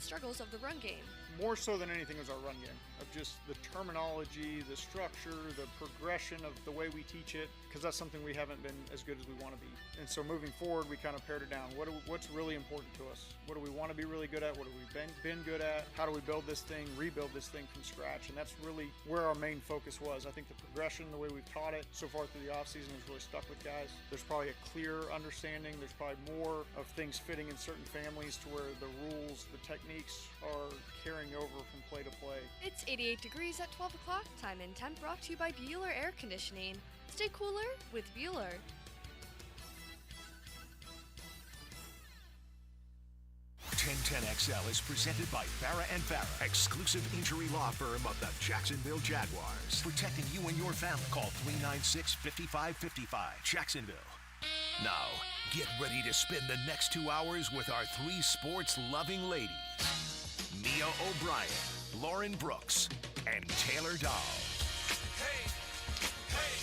struggles of the run game. More so than anything was our run game, of just the terminology, the structure, the progression of the way we teach it, because that's something we haven't been as good as we want to be. And so moving forward, we kind of pared it down. What's really important to us? What do we want to be really good at? What have we been good at? How do we build this thing, rebuild this thing from scratch? And that's really where our main focus was. I think the progression, the way we've taught it so far through the offseason has really stuck with guys. There's probably a clear understanding. There's probably more of things fitting in certain families to where the rules, the techniques are carrying over from play to play. It's 88 degrees at 12 o'clock. Time and temp brought to you by Bueller Air Conditioning. Stay cooler with Bueller. XL is presented by Farah and Farah, exclusive injury law firm of the Jacksonville Jaguars. Protecting you and your family. Call 396-5555. Jacksonville. Now, get ready to spend the next 2 hours with our three sports-loving ladies. Mia O'Brien, Lauren Brooks, and Taylor Dahl. Hey, hey.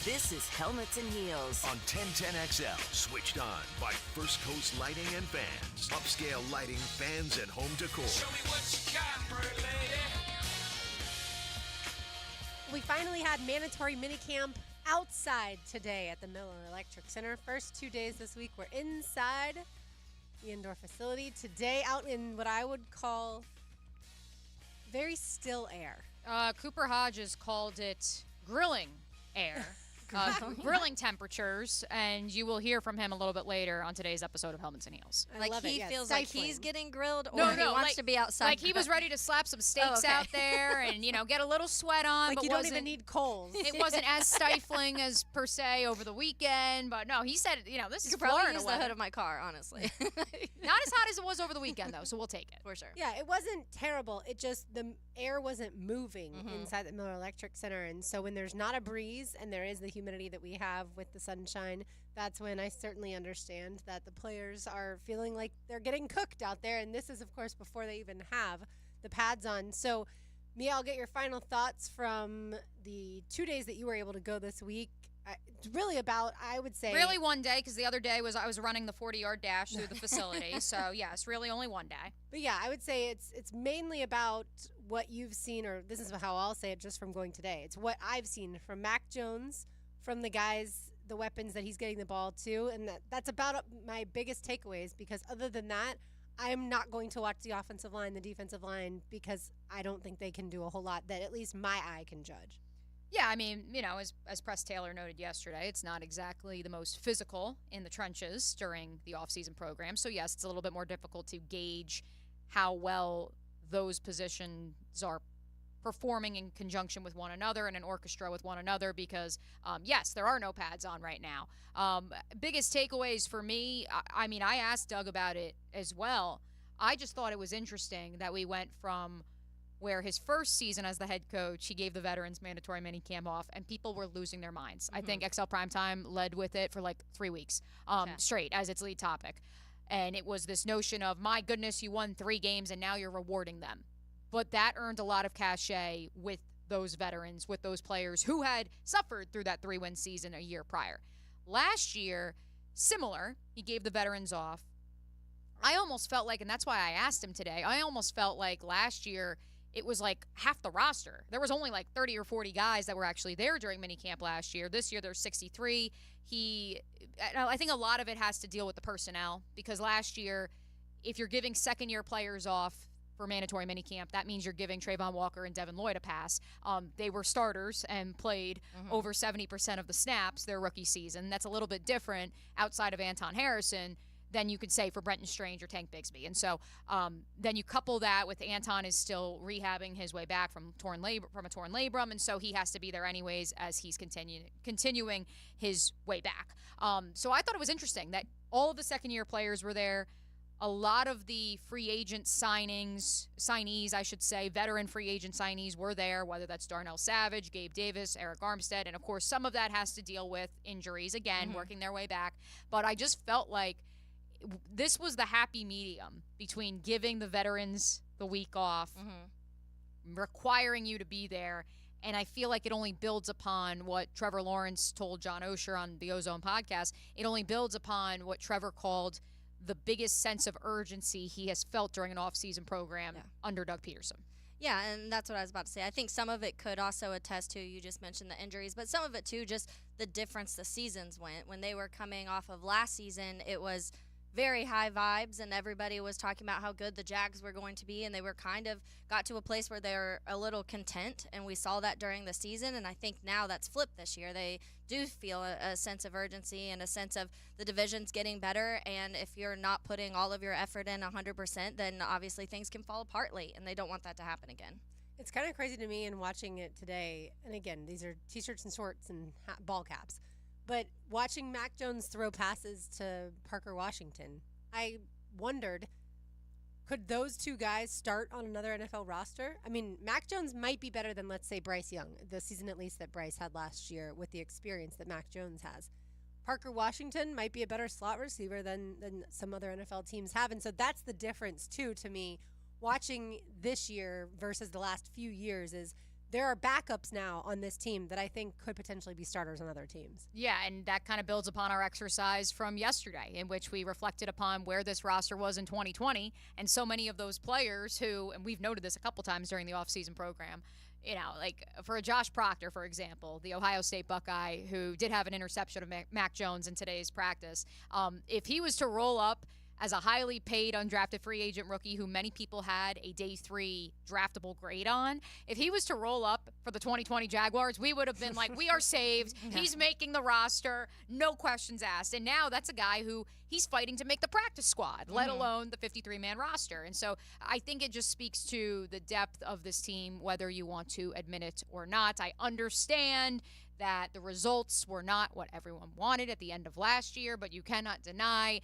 This is Helmets and Heels On 1010XL, switched on by First Coast Lighting and Fans. Upscale lighting, fans, and home decor. Show me what you got, pretty lady. We finally had mandatory minicamp outside today at the Miller Electric Center. First 2 days this week were inside the indoor facility. Today out in what I would call very still air. Cooper Hodges called it grilling air. Grilling temperatures, and you will hear from him a little bit later on today's episode of Helmets and Heels. Like he feels stifling. like he's getting grilled, or No, he wants like, to be outside. Like he was ready to slap some steaks out there and, get a little sweat on. Like but you don't even need coals. It wasn't as stifling as per se over the weekend, but no, he said, this is could probably Florida use the weather. hood of my car, honestly. Not as hot as it was over the weekend, though, so we'll take it. For sure. Yeah, it wasn't terrible. It just, the air wasn't moving inside the Miller Electric Center. And so when there's not a breeze and there is the humidity that we have with the sunshine, that's when I certainly understand that the players are feeling like they're getting cooked out there. And this is, of course, before they even have the pads on. So, Mia, I'll get your final thoughts from the 2 days that you were able to go this week. It's really about, I would say. Really one day, because the other day I was running the 40-yard dash through the facility. So, yes, really only one day. But, yeah, I would say it's mainly about what you've seen, or this is how I'll say it just from going today. It's what I've seen from Mac Jones, from the guys, the weapons that he's getting the ball to, and that's about my biggest takeaways, because other than that, I'm not going to watch the offensive line, the defensive line, because I don't think they can do a whole lot that at least my eye can judge. Yeah, I mean, as Press Taylor noted yesterday, it's not exactly the most physical in the trenches during the offseason program. So, yes, it's a little bit more difficult to gauge how well those positions are performing in conjunction with one another and an orchestra with one another because, yes, there are no pads on right now. Biggest takeaways for me, I asked Doug about it as well. I just thought it was interesting that we went from where his first season as the head coach, he gave the veterans mandatory minicamp off, and people were losing their minds. I think XL Primetime led with it for like 3 weeks straight as its lead topic. And it was this notion of, my goodness, you won 3 games and now you're rewarding them. But that earned a lot of cachet with those veterans, with those players who had suffered through that 3-win season a year prior. Last year, similar, he gave the veterans off. I almost felt like, and that's why I asked him today, I almost felt like last year it was like half the roster. There was only like 30 or 40 guys that were actually there during minicamp last year. This year there's 63. I think a lot of it has to deal with the personnel, because last year, if you're giving second-year players off for mandatory minicamp, that means you're giving Trayvon Walker and Devin Lloyd a pass. They were starters and played over 70% of the snaps their rookie season. That's a little bit different outside of Anton Harrison than you could say for Brenton Strange or Tank Bigsby. And so then you couple that with Anton is still rehabbing his way back from a torn labrum, and so he has to be there anyways as he's continuing his way back. So I thought it was interesting that all of the second-year players were there. A lot of the free agent signees, I should say, veteran free agent signees were there, whether that's Darnell Savage, Gabe Davis, Eric Armstead, and of course some of that has to deal with injuries, again, working their way back. But I just felt like this was the happy medium between giving the veterans the week off, requiring you to be there, and I feel like it only builds upon what Trevor Lawrence told John Osher on the Ozone podcast. It only builds upon what Trevor called the biggest sense of urgency he has felt during an off-season program under Doug Peterson. Yeah, and that's what I was about to say. I think some of it could also attest to, you just mentioned the injuries, but some of it too, just the difference the seasons went. When they were coming off of last season, it was very high vibes, and everybody was talking about how good the Jags were going to be, and they were kind of got to a place where they were a little content, and we saw that during the season, and I think now that's flipped this year. They do feel a sense of urgency and a sense of the division's getting better, and if you're not putting all of your effort in 100%, then obviously things can fall apart late, and they don't want that to happen again. It's kind of crazy to me in watching it today, and again, these are T-shirts and shorts and ball caps, but watching Mac Jones throw passes to Parker Washington, I wondered, could those two guys start on another NFL roster? I mean, Mac Jones might be better than, let's say, Bryce Young, the season at least that Bryce had last year with the experience that Mac Jones has. Parker Washington might be a better slot receiver than some other NFL teams have. And so that's the difference, too, to me, watching this year versus the last few years is there are backups now on this team that I think could potentially be starters on other teams. Yeah, and that kind of builds upon our exercise from yesterday, in which we reflected upon where this roster was in 2020, and so many of those players who, and we've noted this a couple times during the offseason program, you know, like for a Josh Proctor, for example, the Ohio State Buckeye, who did have an interception of Mac Jones in today's practice, if he was to roll up as a highly paid undrafted free agent rookie who many people had a day 3 draftable grade on, if he was to roll up for the 2020 Jaguars, we would have been like, we are saved. He's making the roster, no questions asked. And now that's a guy who he's fighting to make the practice squad, let alone the 53-man roster. And so I think it just speaks to the depth of this team, whether you want to admit it or not. I understand that the results were not what everyone wanted at the end of last year, but you cannot deny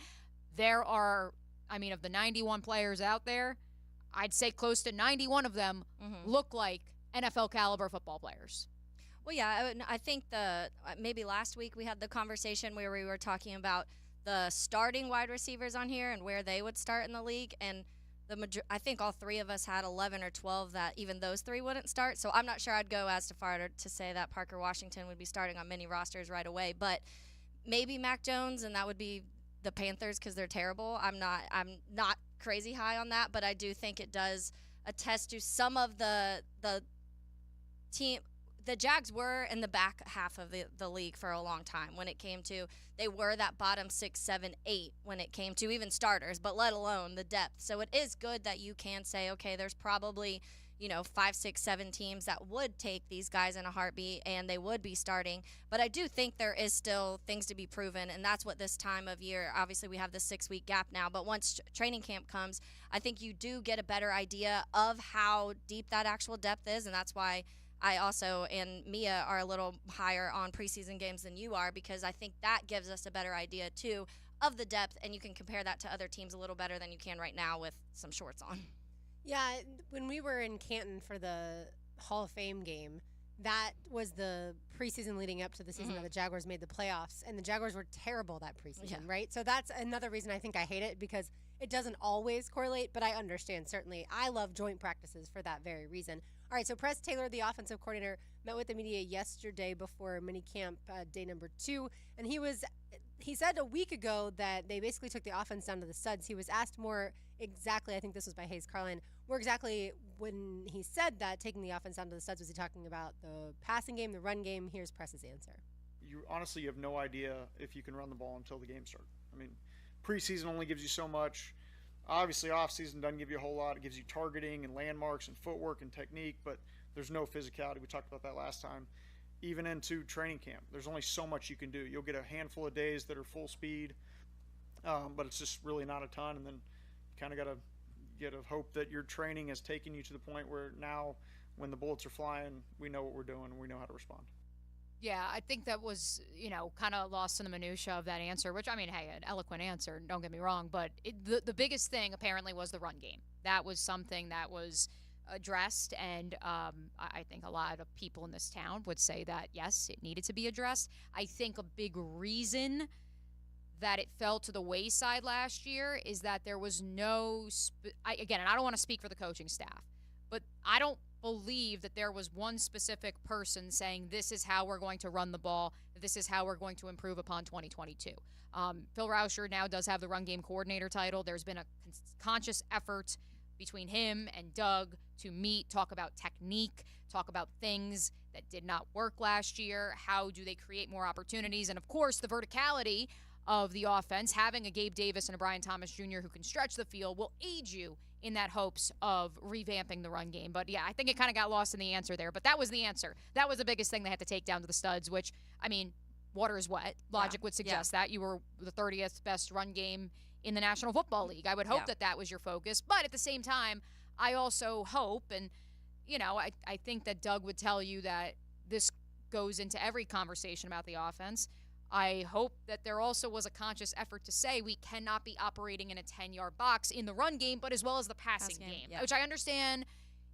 there are, I mean, of the 91 players out there, I'd say close to 91 of them look like NFL caliber football players. Well, yeah, I think maybe last week we had the conversation where we were talking about the starting wide receivers on here and where they would start in the league, and I think all three of us had 11 or 12 that even those three wouldn't start. So I'm not sure I'd go as far to say that Parker Washington would be starting on many rosters right away, but maybe Mac Jones, and that would be the Panthers because they're terrible. I'm not crazy high on that, but I do think it does attest to some of the team. The Jags were in the back half of the league for a long time when it came to, they were that bottom 6, 7, 8 when it came to even starters, but let alone the depth. So it is good that you can say, okay, there's probably 5, 6, 7 teams that would take these guys in a heartbeat and they would be starting. But I do think there is still things to be proven, and that's what this time of year, obviously we have the 6-week gap now, but once training camp comes, I think you do get a better idea of how deep that actual depth is, and that's why I also and Mia are a little higher on preseason games than you are, because I think that gives us a better idea too of the depth, and you can compare that to other teams a little better than you can right now with some shorts on. Yeah, when we were in Canton for the Hall of Fame game, that was the preseason leading up to the season that the Jaguars made the playoffs, and the Jaguars were terrible that preseason, right? So that's another reason I think I hate it, because it doesn't always correlate, but I understand, certainly. I love joint practices for that very reason. All right, so Press Taylor, the offensive coordinator, met with the media yesterday before minicamp day number 2, and he said a week ago that they basically took the offense down to the studs. He was asked more exactly, I think this was by Hayes Carlin, more exactly when he said that, taking the offense down to the studs, was he talking about the passing game, the run game? Here's Press's answer. You honestly have no idea if you can run the ball until the game starts. I mean, preseason only gives you so much. Obviously, off-season doesn't give you a whole lot. It gives you targeting and landmarks and footwork and technique, but there's no physicality. We talked about that last time. Even into training camp, there's only so much you can do. You'll get a handful of days that are full speed, but it's just really not a ton. And then you kind of got to get a hope that your training has taken you to the point where now when the bullets are flying, we know what we're doing and we know how to respond. Yeah, I think that was, kind of lost in the minutia of that answer, which, I mean, hey, an eloquent answer, don't get me wrong, but the biggest thing apparently was the run game. That was something that was addressed, and I think a lot of people in this town would say that, yes, it needed to be addressed. I think a big reason that it fell to the wayside last year is that there was no, and I don't want to speak for the coaching staff, but I don't believe that there was one specific person saying this is how we're going to run the ball, this is how we're going to improve upon 2022. Phil Rauscher now does have the run game coordinator title. There's been a conscious effort between him and Doug to meet, talk about technique, talk about things that did not work last year. How do they create more opportunities? And, of course, the verticality of the offense, having a Gabe Davis and a Brian Thomas Jr. who can stretch the field will aid you in that hopes of revamping the run game. But, yeah, I think it kind of got lost in the answer there. But that was the answer. That was the biggest thing they had to take down to the studs, which, I mean, water is wet. Logic would suggest that. You were the 30th best run game in the National Football League. I would hope that was your focus. But at the same time, I also hope, and, you know, I think that Doug would tell you that this goes into every conversation about the offense. I hope that there also was a conscious effort to say we cannot be operating in a 10-yard box in the run game, but as well as the passing game, which I understand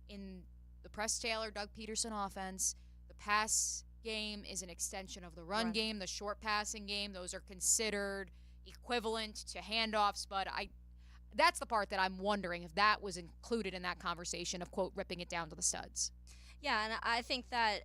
in the Press Taylor, Doug Peterson offense, the pass game is an extension of the run game, the short passing game. Those are considered equivalent to handoffs, but that's the part that I'm wondering if that was included in that conversation of, quote, ripping it down to the studs. Yeah, and I think that,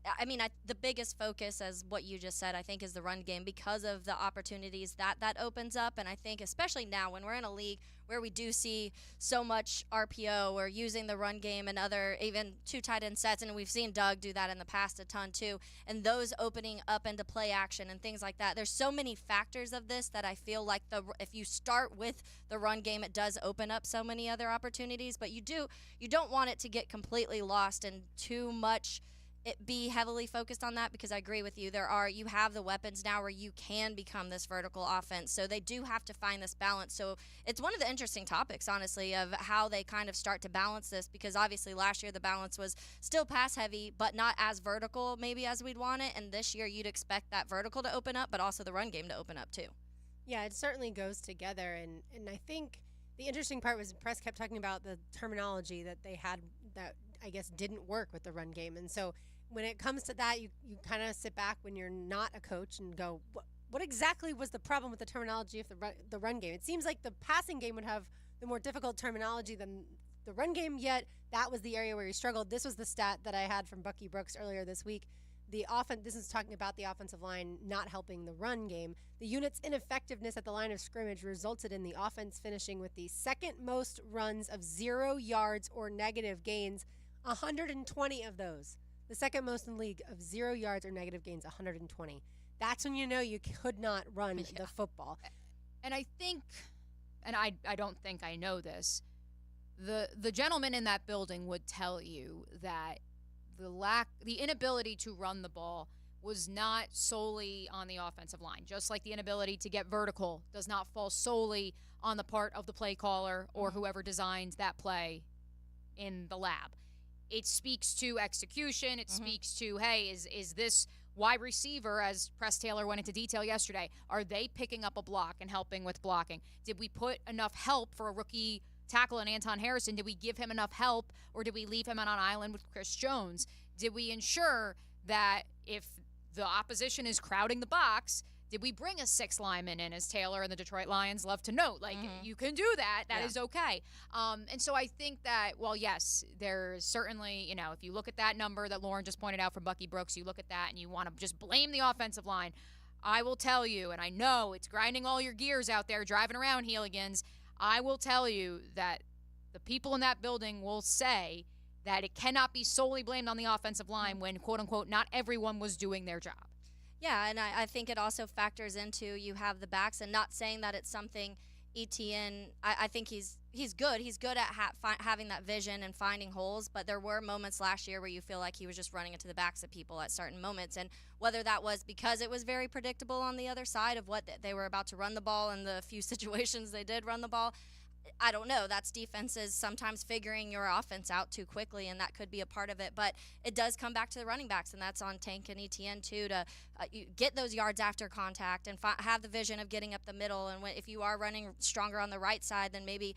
the biggest focus, as what you just said, I think is the run game because of the opportunities that opens up. And I think especially now when we're in a league where we do see so much RPO or using the run game and other even two tight end sets, and we've seen Doug do that in the past a ton too, and those opening up into play action and things like that. There's so many factors of this that I feel like if you start with the run game, it does open up so many other opportunities, but you don't want it to get completely lost and too much it be heavily focused on that, because I agree with you. You have the weapons now where you can become this vertical offense. So they do have to find this balance. So it's one of the interesting topics, honestly, of how they kind of start to balance this, because obviously last year the balance was still pass heavy, but not as vertical maybe as we'd want it. And this year you'd expect that vertical to open up, but also the run game to open up too. Yeah, it certainly goes together. And I think the interesting part was Press kept talking about the terminology that they had that I guess didn't work with the run game. And so when it comes to that, you kind of sit back when you're not a coach and go, what exactly was the problem with the terminology of the run game? It seems like the passing game would have the more difficult terminology than the run game, yet that was the area where he struggled. This was the stat that I had from Bucky Brooks earlier this week. This is talking about the offensive line not helping the run game. The unit's ineffectiveness at the line of scrimmage resulted in the offense finishing with the second most runs of 0 yards or negative gains, 120 of those. The second most in the league of 0 yards or negative gains, 120. That's when you know you could not run the football. And I think, and I don't think I know this, the gentleman in that building would tell you that the inability to run the ball was not solely on the offensive line, just like the inability to get vertical does not fall solely on the part of the play caller or whoever designs that play in the lab. It speaks to execution. It speaks to, hey, is this wide receiver, as Press Taylor went into detail yesterday, are they picking up a block and helping with blocking? Did we put enough help for a rookie tackle in Anton Harrison? Did we give him enough help, or did we leave him on an island with Chris Jones? Did we ensure that if the opposition is crowding the box, did we bring a 6th lineman in, as Taylor and the Detroit Lions love to note? Like, you can do that. That is okay. And so I think that, well, yes, there's certainly, if you look at that number that Lauren just pointed out from Bucky Brooks, you look at that and you want to just blame the offensive line. I will tell you, and I know it's grinding all your gears out there driving around Heeligans, I will tell you that the people in that building will say that it cannot be solely blamed on the offensive line when, quote-unquote, not everyone was doing their job. Yeah, and I think it also factors into you have the backs, and not saying that it's something Etienne, I think he's good. He's good at having that vision and finding holes, but there were moments last year where you feel like he was just running into the backs of people at certain moments, and whether that was because it was very predictable on the other side of what they were about to run the ball and the few situations they did run the ball, I don't know. That's defenses sometimes figuring your offense out too quickly, and that could be a part of it. But it does come back to the running backs, and that's on Tank and Etienne too, to get those yards after contact and have the vision of getting up the middle. And if you are running stronger on the right side, then maybe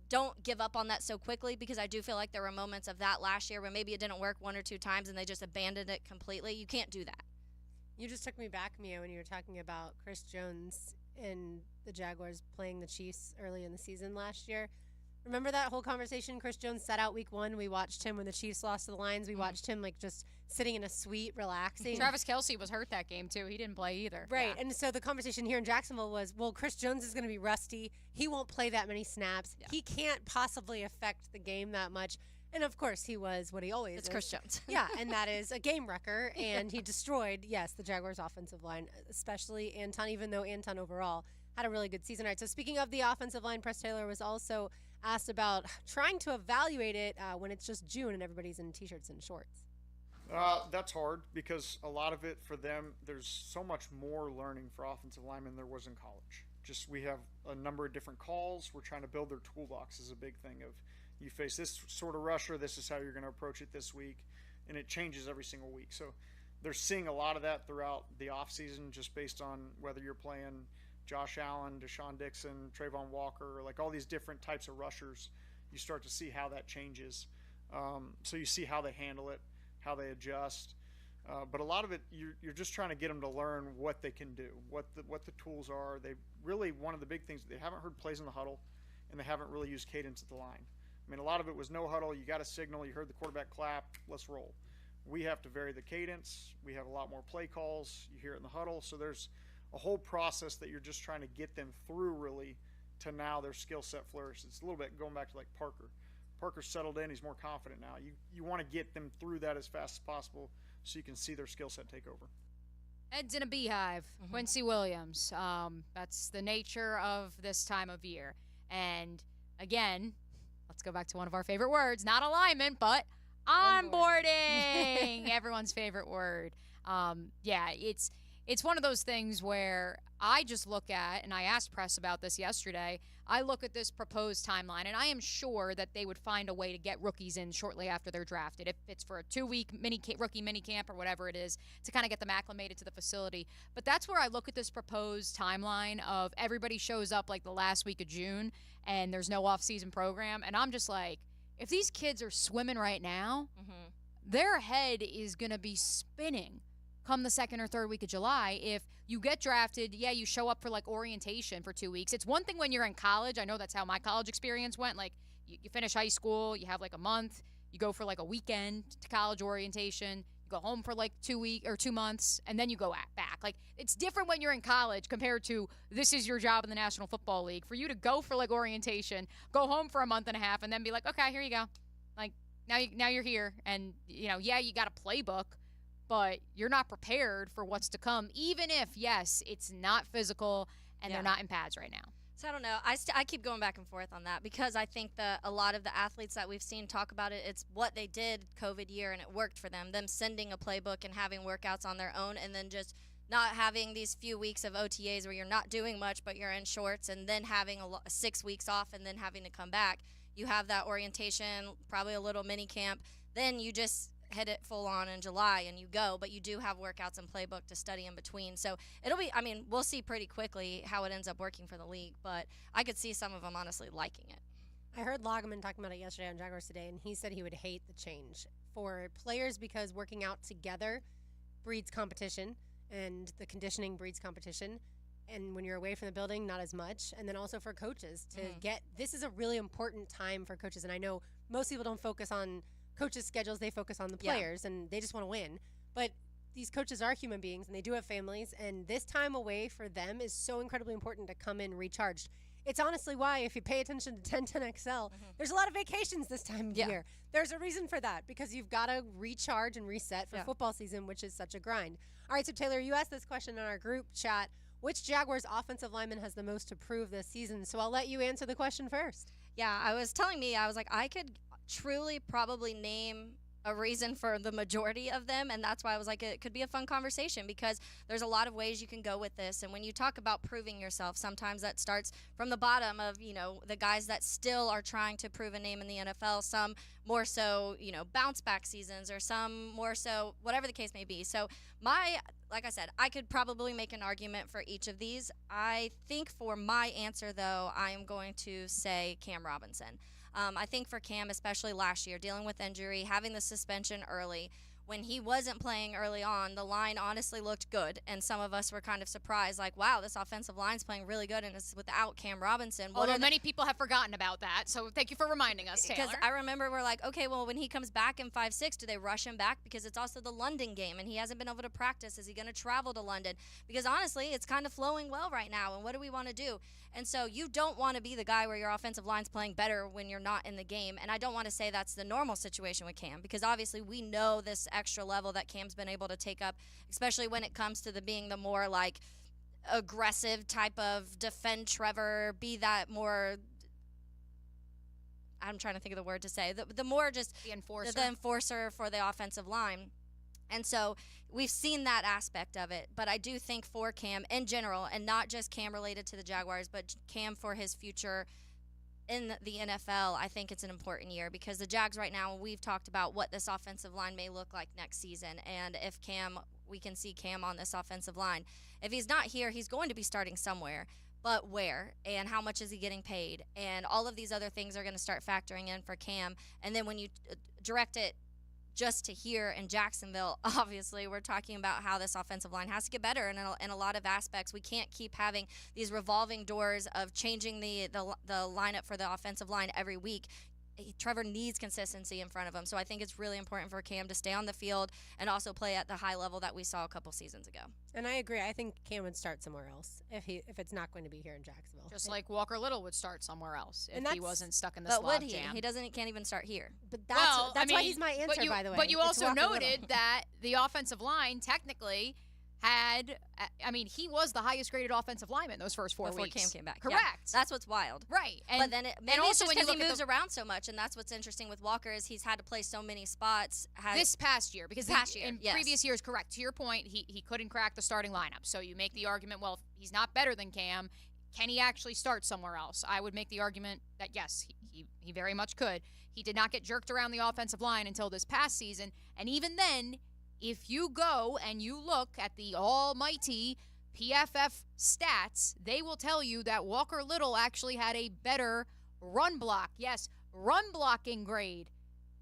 don't give up on that so quickly, because I do feel like there were moments of that last year where maybe it didn't work 1 or 2 times and they just abandoned it completely. You can't do that. You just took me back, Mia, when you were talking about Chris Jones and the Jaguars playing the Chiefs early in the season last year. Remember that whole conversation Chris Jones sat out week 1? We watched him when the Chiefs lost to the Lions. We watched him like just sitting in a suite, relaxing. Travis Kelce was hurt that game too. He didn't play either. Right. Yeah. And so the conversation here in Jacksonville was, well, Chris Jones is going to be rusty. He won't play that many snaps. Yeah. He can't possibly affect the game that much. And of course, he was what he always It's is. Chris Jones. Yeah, and that is a game wrecker. And he destroyed, yes, the Jaguars' offensive line, especially Anton, even though Anton overall had a really good season. All right, so speaking of the offensive line, Press Taylor was also asked about trying to evaluate it when it's just June and everybody's in T-shirts and shorts. That's hard because a lot of it for them, there's so much more learning for offensive linemen than there was in college. Just we have a number of different calls. We're trying to build their toolbox is a big thing of you face this sort of rusher, this is how you're going to approach it this week, and it changes every single week. So they're seeing a lot of that throughout the offseason just based on whether you're playing Josh Allen, Deshaun Dixon, Trayvon Walker, like all these different types of rushers. You start to see how that changes. So you see how they handle it, how they adjust. But a lot of it, you're just trying to get them to learn what they can do, what the tools are. They really, one of the big things, they haven't heard plays in the huddle, and they haven't really used cadence at the line. I mean, a lot of it was no huddle. You got a signal. You heard the quarterback clap. Let's roll. We have to vary the cadence. We have a lot more play calls. You hear it in the huddle. So there's a whole process that you're just trying to get them through really to now their skill set flourishes. It's a little bit going back to like Parker. Parker's settled in. He's more confident now. You want to get them through that as fast as possible so you can see their skill set take over. Heads in a beehive. Quincy Williams. That's the nature of this time of year. And again, let's go back to one of our favorite words, not alignment, but onboarding. Everyone's favorite word. Yeah, it's one of those things where I just look at, and I asked Press about this yesterday, I look at this proposed timeline, and I am sure that they would find a way to get rookies in shortly after they're drafted, if it's for a 2-week rookie mini camp or whatever it is, to kind of get them acclimated to the facility. But that's where I look at this proposed timeline of everybody shows up like the last week of June, and there's no off-season program, and I'm just like, if these kids are swimming right now, their head is going to be spinning come the second or third week of July. If you get drafted, yeah, you show up for like orientation for 2 weeks. It's one thing when you're in college. I know that's how my college experience went. Like you finish high school, you have like a month, you go for like a weekend to college orientation, you go home for like 2 months, and then you go back. Like it's different when you're in college compared to this is your job in the National Football League. For you to go for like orientation, go home for a month and a half, and then be like, okay, here you go. Like now you're here, and yeah, you got a playbook, but you're not prepared for what's to come, even if, yes, it's not physical and they're not in pads right now. So I don't know. I keep going back and forth on that because I think that a lot of the athletes that we've seen talk about it, it's what they did COVID year and it worked for them sending a playbook and having workouts on their own, and then just not having these few weeks of OTAs where you're not doing much but you're in shorts, and then having 6 weeks off and then having to come back. You have that orientation, probably a little mini camp, then you just hit it full on in July and you go, but you do have workouts and playbook to study in between. So it'll be, we'll see pretty quickly how it ends up working for the league, but I could see some of them honestly liking it. I heard Lageman talking about it yesterday on Jaguars Today, and he said he would hate the change for players because working out together breeds competition, and the conditioning breeds competition. And when you're away from the building, not as much. And then also for coaches to this is a really important time for coaches. And I know most people don't focus on coaches' schedules, they focus on the players, and they just want to win. But these coaches are human beings, and they do have families, and this time away for them is so incredibly important to come in recharged. It's honestly why, if you pay attention to 1010XL, there's a lot of vacations this time of year. There's a reason for that, because you've got to recharge and reset for football season, which is such a grind. All right, so Taylor, you asked this question in our group chat. Which Jaguars offensive lineman has the most to prove this season? So I'll let you answer the question first. Yeah, I was like, I could truly probably name a reason for the majority of them, and that's why I was like, it could be a fun conversation because there's a lot of ways you can go with this. And when you talk about proving yourself, sometimes that starts from the bottom of the guys that still are trying to prove a name in the NFL, some more so bounce back seasons, or some more so whatever the case may be. So like I said, I could probably make an argument for each of these. I think for my answer, though, I am going to say Cam Robinson. I think for Cam, especially last year, dealing with injury, having the suspension early, when he wasn't playing early on, the line honestly looked good, and some of us were kind of surprised, like, wow, this offensive line's playing really good, and it's without Cam Robinson. Although many people have forgotten about that, so thank you for reminding us, Taylor. Because I remember we're like, okay, well, when he comes back in 5-6, do they rush him back? Because it's also the London game, and he hasn't been able to practice. Is he going to travel to London? Because honestly, it's kind of flowing well right now, and what do we want to do? And so you don't want to be the guy where your offensive line's playing better when you're not in the game. And I don't want to say that's the normal situation with Cam, because obviously we know this extra level that Cam's been able to take up, especially when it comes to being the more like aggressive type of defend Trevor, be that more, I'm trying to think of the word to say, the more just the enforcer. The enforcer for the offensive line. And so we've seen that aspect of it. But I do think for Cam in general, and not just Cam related to the Jaguars, but Cam for his future in the NFL, I think it's an important year, because the Jags right now, we've talked about what this offensive line may look like next season. And if we can see Cam on this offensive line. If he's not here, he's going to be starting somewhere. But where, and how much is he getting paid? And all of these other things are going to start factoring in for Cam. And then when you direct it just to here in Jacksonville, obviously we're talking about how this offensive line has to get better in a lot of aspects. We can't keep having these revolving doors of changing the lineup for the offensive line every week. Trevor needs consistency in front of him. So I think it's really important for Cam to stay on the field and also play at the high level that we saw a couple seasons ago. And I agree. I think Cam would start somewhere else if it's not going to be here in Jacksonville. Just like Walker Little would start somewhere else if he wasn't stuck in the but slot would he? jam. He can't even start here. But that's why he's my answer, by the way. But you It's also Walker noted Little. that the offensive line technically had, he was the highest graded offensive lineman those first 4 Before weeks. Cam came back. Correct. Yeah, that's what's wild. Right. But then maybe also it's just when you because he look at moves around so much, and that's what's interesting with Walker is he's had to play so many spots. This past year, because in yes. previous years, correct. To your point, he couldn't crack the starting lineup. So you make the argument, well, if he's not better than Cam, can he actually start somewhere else? I would make the argument that, yes, he very much could. He did not get jerked around the offensive line until this past season. And even then, if you go and you look at the almighty PFF stats, they will tell you that Walker Little actually had a better run blocking grade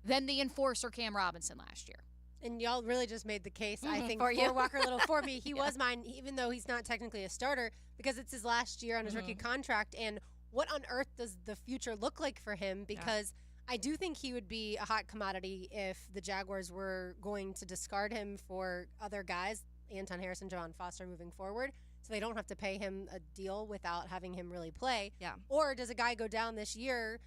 than the enforcer Cam Robinson last year. And y'all really just made the case, I think, for you. Walker Little. For me, he was mine, even though he's not technically a starter, because it's his last year on his rookie contract. And what on earth does the future look like for him? Because I do think he would be a hot commodity if the Jaguars were going to discard him for other guys, Anton Harrison, Javon Foster, moving forward, so they don't have to pay him a deal without having him really play. Yeah. Or does a guy go down this year?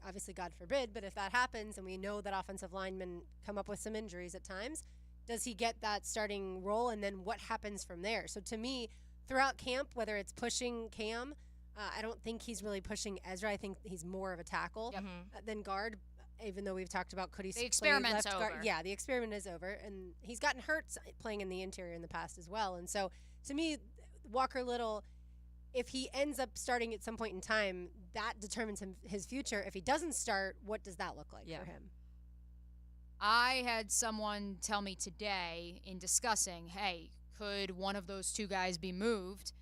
Obviously, God forbid, but if that happens, and we know that offensive linemen come up with some injuries at times, does he get that starting role, and then what happens from there? So to me, throughout camp, whether it's pushing Cam, I don't think he's really pushing Ezra. I think he's more of a tackle than guard, even though we've talked about could he The experiment's left over. guard. Yeah, the experiment is over, and he's gotten hurt playing in the interior in the past as well. And so to me, Walker Little, if he ends up starting at some point in time, that determines his future. If he doesn't start, what does that look like for him? I had someone tell me today in discussing, hey, could one of those two guys be moved?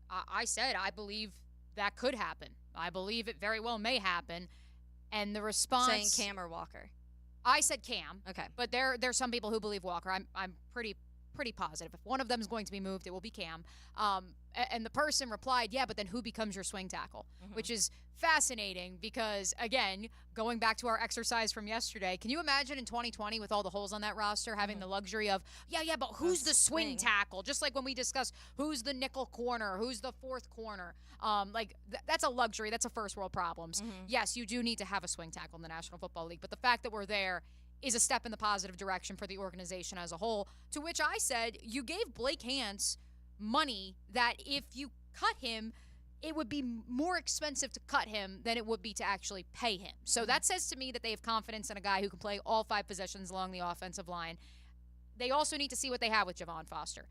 I said, I believe that could happen. I believe it very well may happen. And the response... Saying Cam or Walker? I said Cam. Okay. But there's some people who believe Walker. I'm pretty positive. If one of them is going to be moved, it will be Cam. And the person replied, yeah, but then who becomes your swing tackle? Which is fascinating because, again, going back to our exercise from yesterday, can you imagine in 2020 with all the holes on that roster having the luxury of, but who's the swing tackle? Just like when we discussed who's the nickel corner, who's the fourth corner. That's a luxury. That's a first world problems. Yes, you do need to have a swing tackle in the National Football League, but the fact that we're there is a step in the positive direction for the organization as a whole, to which I said, you gave Blake Hance money that if you cut him, it would be more expensive to cut him than it would be to actually pay him. So that says to me that they have confidence in a guy who can play all 5 positions along the offensive line. They also need to see what they have with Javon Foster.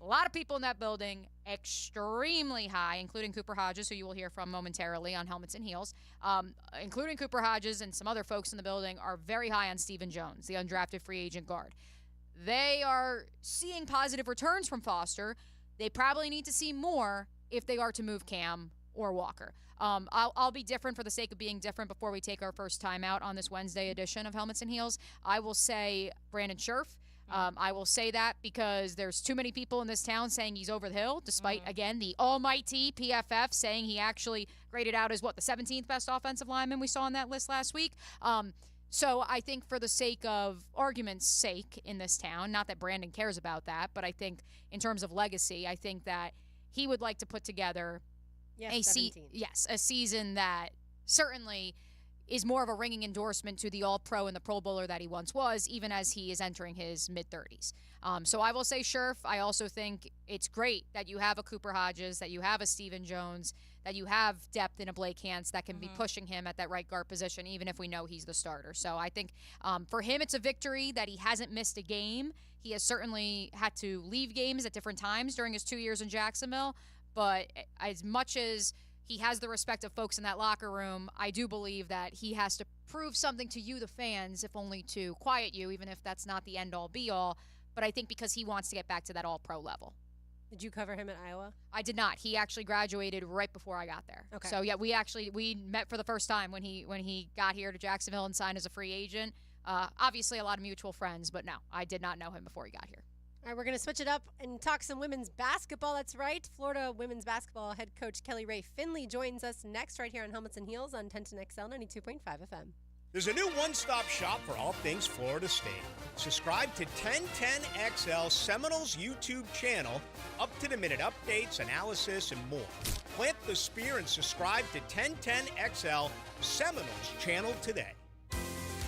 A lot of people in that building, extremely high, including Cooper Hodges, who you will hear from momentarily on Helmets and Heels, including Cooper Hodges and some other folks in the building, are very high on Stephen Jones, the undrafted free agent guard. They are seeing positive returns from Foster. They probably need to see more if they are to move Cam or Walker. I'll be different for the sake of being different before we take our first time out on this Wednesday edition of Helmets and Heels. I will say Brandon Scherf. I will say that because there's too many people in this town saying he's over the hill, despite, again, the almighty PFF saying he actually graded out as, the 17th best offensive lineman we saw on that list last week. So I think for the sake of argument's sake in this town, not that Brandon cares about that, but I think in terms of legacy, I think that he would like to put together a season that certainly is more of a ringing endorsement to the All-Pro and the Pro Bowler that he once was, even as he is entering his mid-30s. So I will say Scherf. I also think it's great that you have a Cooper Hodges, that you have a Stephen Jones, that you have depth in a Blake Hance that can be pushing him at that right guard position, even if we know he's the starter. So I think for him it's a victory that he hasn't missed a game. He has certainly had to leave games at different times during his 2 years in Jacksonville, but as much as he has the respect of folks in that locker room, I do believe that he has to prove something to you, the fans, if only to quiet you, even if that's not the end-all, be-all. But I think because he wants to get back to that all-pro level. Did you cover him at Iowa? I did not. He actually graduated right before I got there. Okay. So, yeah, we met for the first time when he got here to Jacksonville and signed as a free agent. Obviously, a lot of mutual friends, but no, I did not know him before he got here. All right, we're going to switch it up and talk some women's basketball. That's right. Florida women's basketball head coach Kelly Rae Finley joins us next right here on Helmets and Heels on 1010XL 92.5 FM. There's a new one-stop shop for all things Florida State. Subscribe to 1010XL Seminoles YouTube channel, up-to-the-minute updates, analysis, and more. Plant the spear and subscribe to 1010XL Seminoles channel today.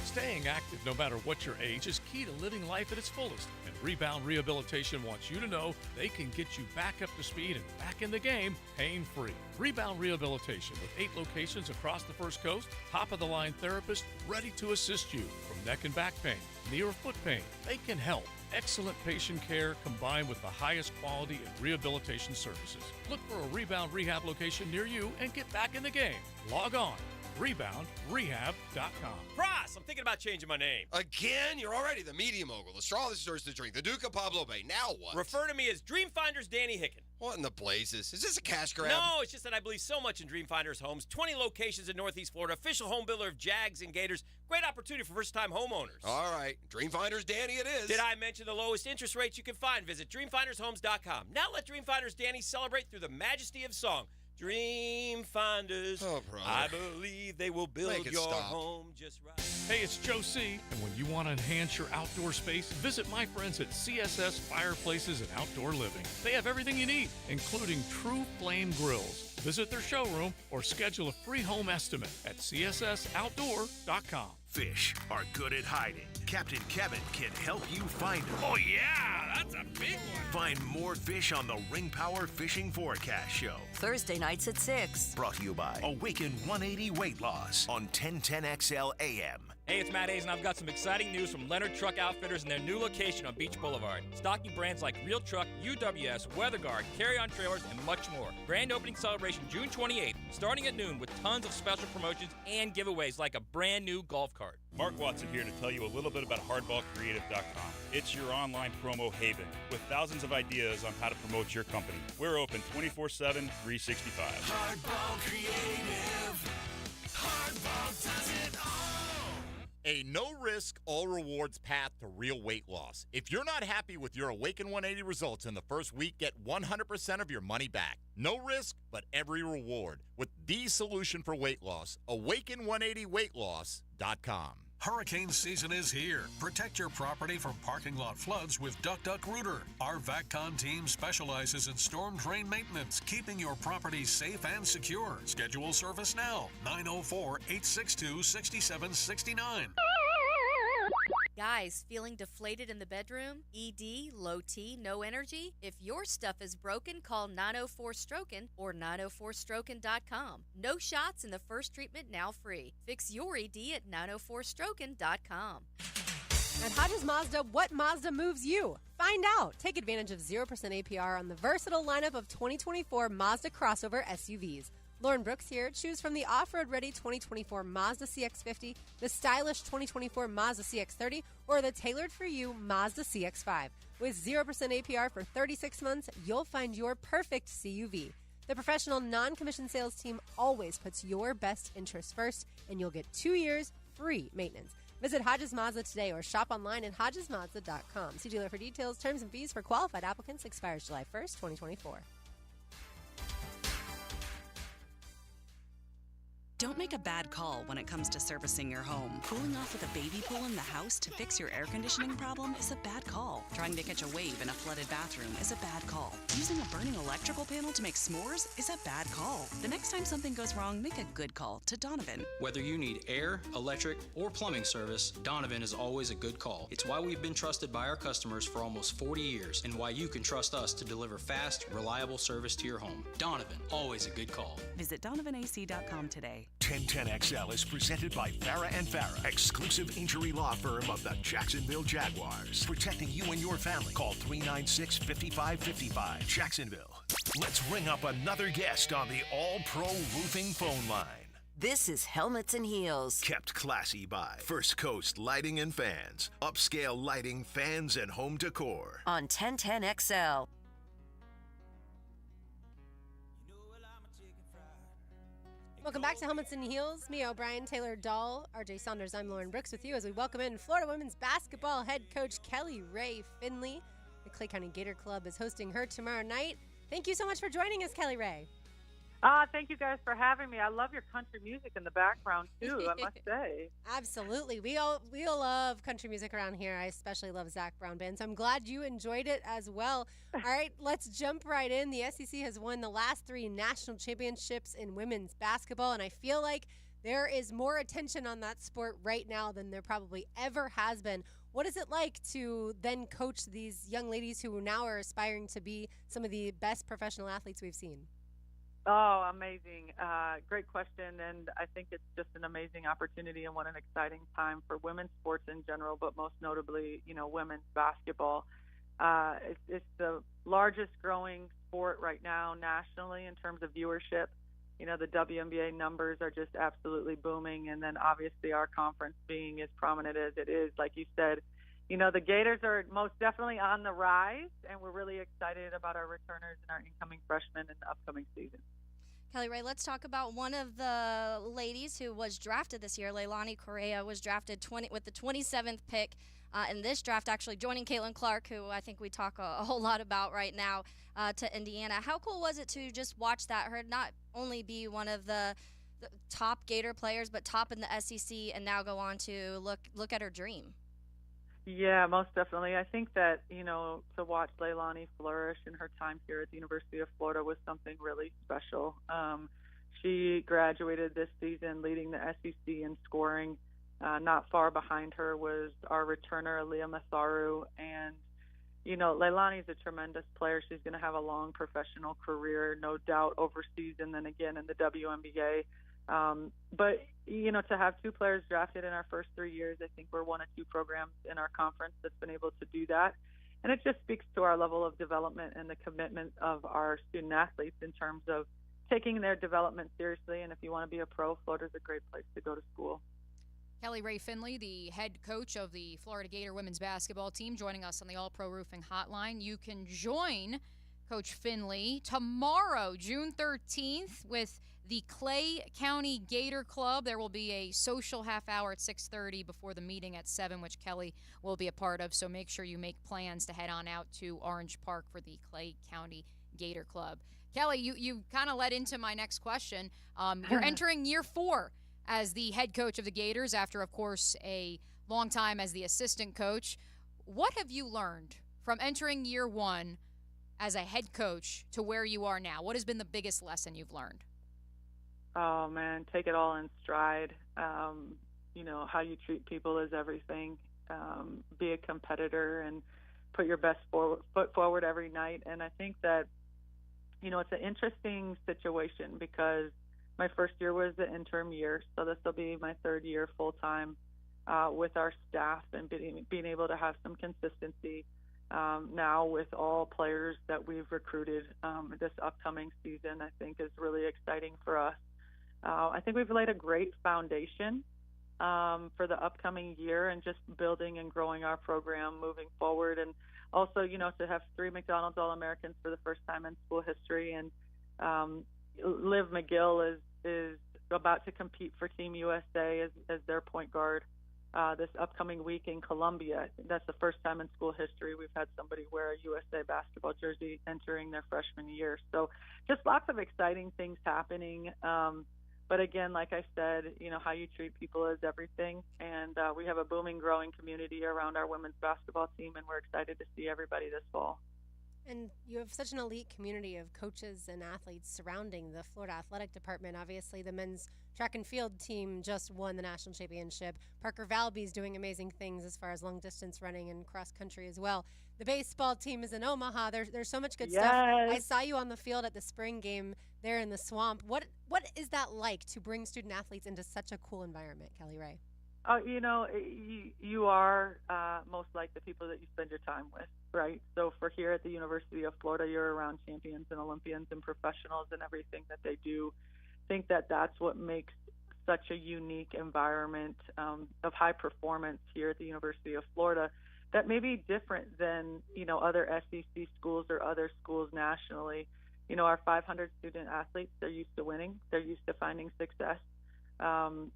Staying active no matter what your age is key to living life at its fullest. And Rebound Rehabilitation wants you to know they can get you back up to speed and back in the game pain-free. Rebound Rehabilitation with 8 locations across the First Coast, top-of-the-line therapists ready to assist you. From neck and back pain, knee or foot pain, they can help. Excellent patient care combined with the highest quality in rehabilitation services. Look for a Rebound Rehab location near you and get back in the game. Log on. ReboundRehab.com. Cross, I'm thinking about changing my name. Again? You're already the media mogul, the straw that stirs the drink, the Duke of Pablo Bay. Now what? Refer to me as Dreamfinders Danny Hicken. What in the blazes? Is this a cash grab? No, it's just that I believe so much in Dreamfinders Homes. 20 locations in Northeast Florida, official home builder of Jags and Gators. Great opportunity for first-time homeowners. All right, Dreamfinders Danny it is. Did I mention the lowest interest rates you can find? Visit DreamfindersHomes.com. Now let Dreamfinders Danny celebrate through the majesty of song. Dreamfinders, I believe they will build your home just right. Hey, it's Joe C. And when you want to enhance your outdoor space, visit my friends at CSS Fireplaces and Outdoor Living. They have everything you need, including true flame grills. Visit their showroom or schedule a free home estimate at cssoutdoor.com. Fish are good at hiding. Captain Kevin can help you find them. Oh, yeah, that's a big one. Find more fish on the Ring Power Fishing Forecast Show. Thursday nights at 6. Brought to you by Awaken 180 Weight Loss on 1010XL AM. Hey, it's Matt Hayes, and I've got some exciting news from Leonard Truck Outfitters and their new location on Beach Boulevard. Stocking brands like Real Truck, UWS, WeatherGuard, Carry-On Trailers, and much more. Grand opening celebration June 28th, starting at noon with tons of special promotions and giveaways like a brand new golf cart. Mark Watson here to tell you a little bit about hardballcreative.com. It's your online promo haven with thousands of ideas on how to promote your company. We're open 24/7, 365. Hardball Creative. Hardball does it all. A no-risk, all-rewards path to real weight loss. If you're not happy with your Awaken 180 results in the first week, get 100% of your money back. No risk, but every reward. With the solution for weight loss, Awaken180weightloss.com. Hurricane season is here. Protect your property from parking lot floods with Duck Duck Rooter. Our VACCON team specializes in storm drain maintenance, keeping your property safe and secure. Schedule service now. 904-862-6769. Guys, feeling deflated in the bedroom? ED, low T, no energy? If your stuff is broken, call 904-STROKEN or 904stroken.com. No shots in the first treatment, now free. Fix your ED at 904stroken.com. At Hodges Mazda, what Mazda moves you? Find out. Take advantage of 0% APR on the versatile lineup of 2024 Mazda crossover SUVs. Lauren Brooks here. Choose from the off-road ready 2024 Mazda CX-50, the stylish 2024 Mazda CX-30, or the tailored for you Mazda CX-5. With 0% APR for 36 months, you'll find your perfect CUV. The professional non-commissioned sales team always puts your best interests first, and you'll get 2 years free maintenance. Visit Hodges Mazda today or shop online at hodgesmazda.com. See dealer for details. Terms and fees for qualified applicants expires July 1st, 2024. Don't make a bad call when it comes to servicing your home. Cooling off with a baby pool in the house to fix your air conditioning problem is a bad call. Trying to catch a wave in a flooded bathroom is a bad call. Using a burning electrical panel to make s'mores is a bad call. The next time something goes wrong, make a good call to Donovan. Whether you need air, electric, or plumbing service, Donovan is always a good call. It's why we've been trusted by our customers for almost 40 years and why you can trust us to deliver fast, reliable service to your home. Donovan, always a good call. Visit DonovanAC.com today. 1010XL is presented by Farah & Farah, exclusive injury law firm of the Jacksonville Jaguars. Protecting you and your family. Call 396-5555. Jacksonville. Let's ring up another guest on the All-Pro Roofing phone line. This is Helmets and Heels. Kept classy by First Coast Lighting and Fans. Upscale lighting, fans, and home decor. On 1010XL. Welcome back to Helmets and Heels. Mia O'Brien, Taylor Dahl, RJ Saunders. I'm Lauren Brooks with you as we welcome in Florida women's basketball head coach Kelly Ray Finley. The Clay County Gator Club is hosting her tomorrow night. Thank you so much for joining us, Kelly Ray. Thank you guys for having me. I love your country music in the background too, I must say. Absolutely. We all love country music around here. I especially love Zach Brown Band, so I'm glad you enjoyed it as well. All right, let's jump right in. The SEC has won the last 3 national championships in women's basketball, and I feel like there is more attention on that sport right now than there probably ever has been. What is it like to then coach these young ladies who now are aspiring to be some of the best professional athletes we've seen? Oh, amazing. Great question. And I think it's just an amazing opportunity and what an exciting time for women's sports in general, but most notably, women's basketball. It's the largest growing sport right now nationally in terms of viewership. The WNBA numbers are just absolutely booming. And then obviously our conference being as prominent as it is, like you said, the Gators are most definitely on the rise, and we're really excited about our returners and our incoming freshmen in the upcoming season. Kelly Ray, let's talk about one of the ladies who was drafted this year. Leilani Correa was drafted with the 27th pick in this draft, actually joining Caitlin Clark, who I think we talk a whole lot about right now, to Indiana. How cool was it to just watch her not only be one of the top Gator players, but top in the SEC, and now go on to look at her dream? Yeah, most definitely. I think that, to watch Leilani flourish in her time here at the University of Florida was something really special. She graduated this season leading the SEC in scoring. Not far behind her was our returner, Aaliyah Matharu. And, Leilani's a tremendous player. She's going to have a long professional career, no doubt, overseas and then again in the WNBA. But, to have 2 players drafted in our first 3 years, I think we're one of 2 programs in our conference that's been able to do that. And it just speaks to our level of development and the commitment of our student athletes in terms of taking their development seriously. And if you want to be a pro, Florida's a great place to go to school. Kelly Ray Finley, the head coach of the Florida Gator women's basketball team, joining us on the All-Pro Roofing Hotline. You can join Coach Finley tomorrow, June 13th, with the Clay County Gator Club. There will be a social half hour at 6:30 before the meeting at 7, which Kelly will be a part of. So make sure you make plans to head on out to Orange Park for the Clay County Gator Club. Kelly, you kind of led into my next question. You're entering year 4 as the head coach of the Gators after, of course, a long time as the assistant coach. What have you learned from entering year 1 as a head coach to where you are now? What has been the biggest lesson you've learned? Oh, man, take it all in stride. How you treat people is everything. Be a competitor and put your best foot forward every night. And I think that, it's an interesting situation because my first year was the interim year, so this will be my 3rd year full-time with our staff and being able to have some consistency now with all players that we've recruited this upcoming season, I think is really exciting for us. I think we've laid a great foundation for the upcoming year and just building and growing our program moving forward. And also, to have 3 McDonald's All-Americans for the first time in school history. And Liv McGill is about to compete for Team USA as their point guard. this upcoming week in Columbia. That's the first time in school history we've had somebody wear a USA basketball jersey entering their freshman year. So just lots of exciting things happening. But again, like I said, how you treat people is everything. And we have a booming, growing community around our women's basketball team, and we're excited to see everybody this fall. And you have such an elite community of coaches and athletes surrounding the Florida Athletic Department. Obviously, the men's track and field team just won the national championship. Parker Valby's doing amazing things as far as long distance running and cross country as well. The baseball team is in Omaha. There's so much good stuff. I saw you on the field at the spring game there in the swamp. What is that like to bring student athletes into such a cool environment, Kelly Ray? You are most like the people that you spend your time with, right? So for here at the University of Florida, you're around champions and Olympians and professionals and everything that they do. I think that that's what makes such a unique environment of high performance here at the University of Florida that may be different than, other SEC schools or other schools nationally. Our 500 student athletes, they're used to winning. They're used to finding success. And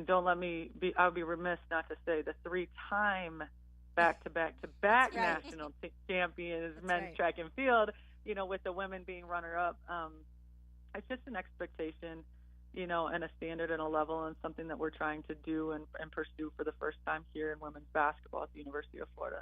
don't let me be, I would be remiss not to say the 3-time back-to-back national champions, men's track and field, with the women being runner-up. It's just an expectation, and a standard and a level and something that we're trying to do and pursue for the first time here in women's basketball at the University of Florida.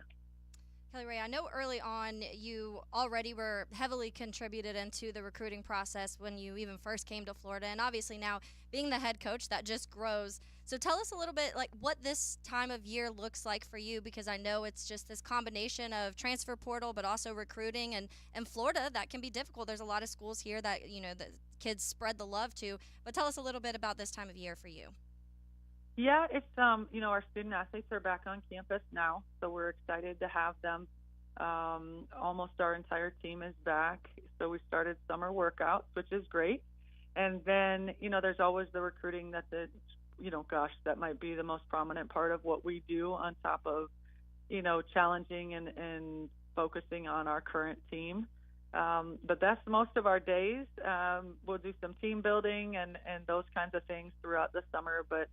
Kelly Ray, I know early on you already were heavily contributed into the recruiting process when you even first came to Florida, and obviously now being the head coach, that just grows. So tell us a little bit like what this time of year looks like for you, because I know it's just this combination of transfer portal but also recruiting, and Florida, that can be difficult. There's a lot of schools here that, the kids spread the love to, but tell us a little bit about this time of year for you. Yeah, it's, our student athletes are back on campus now, so we're excited to have them. Almost our entire team is back, so we started summer workouts, which is great. And then, there's always the recruiting that that might be the most prominent part of what we do on top of, challenging and focusing on our current team. But that's most of our days. We'll do some team building and those kinds of things throughout the summer, but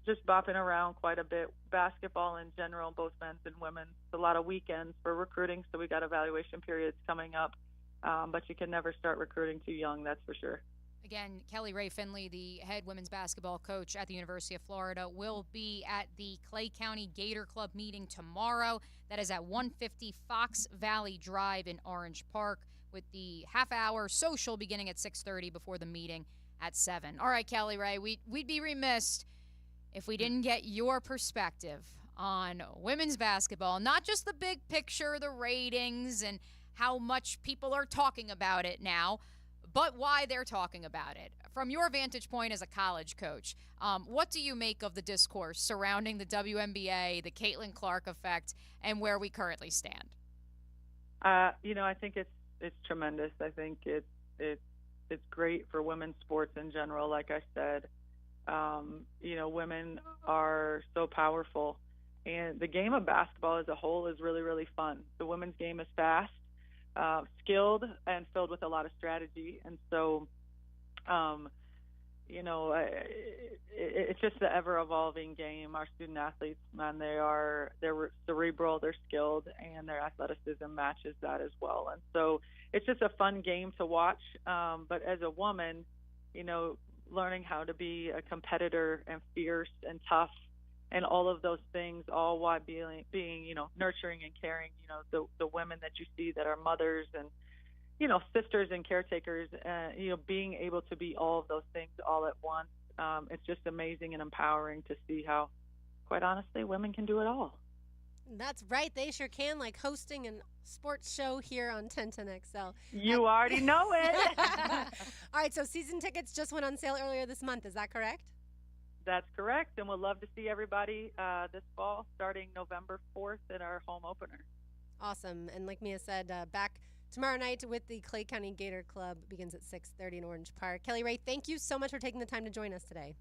just bopping around quite a bit. Basketball in general, both men's and women's. A lot of weekends for recruiting, so we got evaluation periods coming up. But you can never start recruiting too young, that's for sure. Again, Kelly Ray Finley, the head women's basketball coach at the University of Florida, will be at the Clay County Gator Club meeting tomorrow. That is at 150 Fox Valley Drive in Orange Park, with the half-hour social beginning at 6:30 before the meeting at 7. All right, Kelly Ray, we'd be remiss if we didn't get your perspective on women's basketball, not just the big picture, the ratings, and how much people are talking about it now, but why they're talking about it. From your vantage point as a college coach, what do you make of the discourse surrounding the WNBA, the Caitlin Clark effect, and where we currently stand? I think it's tremendous. I think it's great for women's sports in general. Like I said, women are so powerful, and the game of basketball as a whole is really, really fun. The women's game is fast, skilled, and filled with a lot of strategy. And so, it's just the ever-evolving game. Our student athletes, man, they're cerebral, they're skilled, and their athleticism matches that as well. And so it's just a fun game to watch. But as a woman, learning how to be a competitor and fierce and tough and all of those things, all while being nurturing and caring, the women that you see that are mothers and, sisters and caretakers, being able to be all of those things all at once. It's just amazing and empowering to see how, quite honestly, women can do it all. That's right. They sure can, like hosting a sports show here on 1010XL. You already know it. All right, so season tickets just went on sale earlier this month. Is that correct? That's correct, and we'll love to see everybody this fall, starting November 4th at our home opener. Awesome. And like Mia said, back tomorrow night with the Clay County Gator Club, begins at 6:30 in Orange Park. Kelly Ray, thank you so much for taking the time to join us today.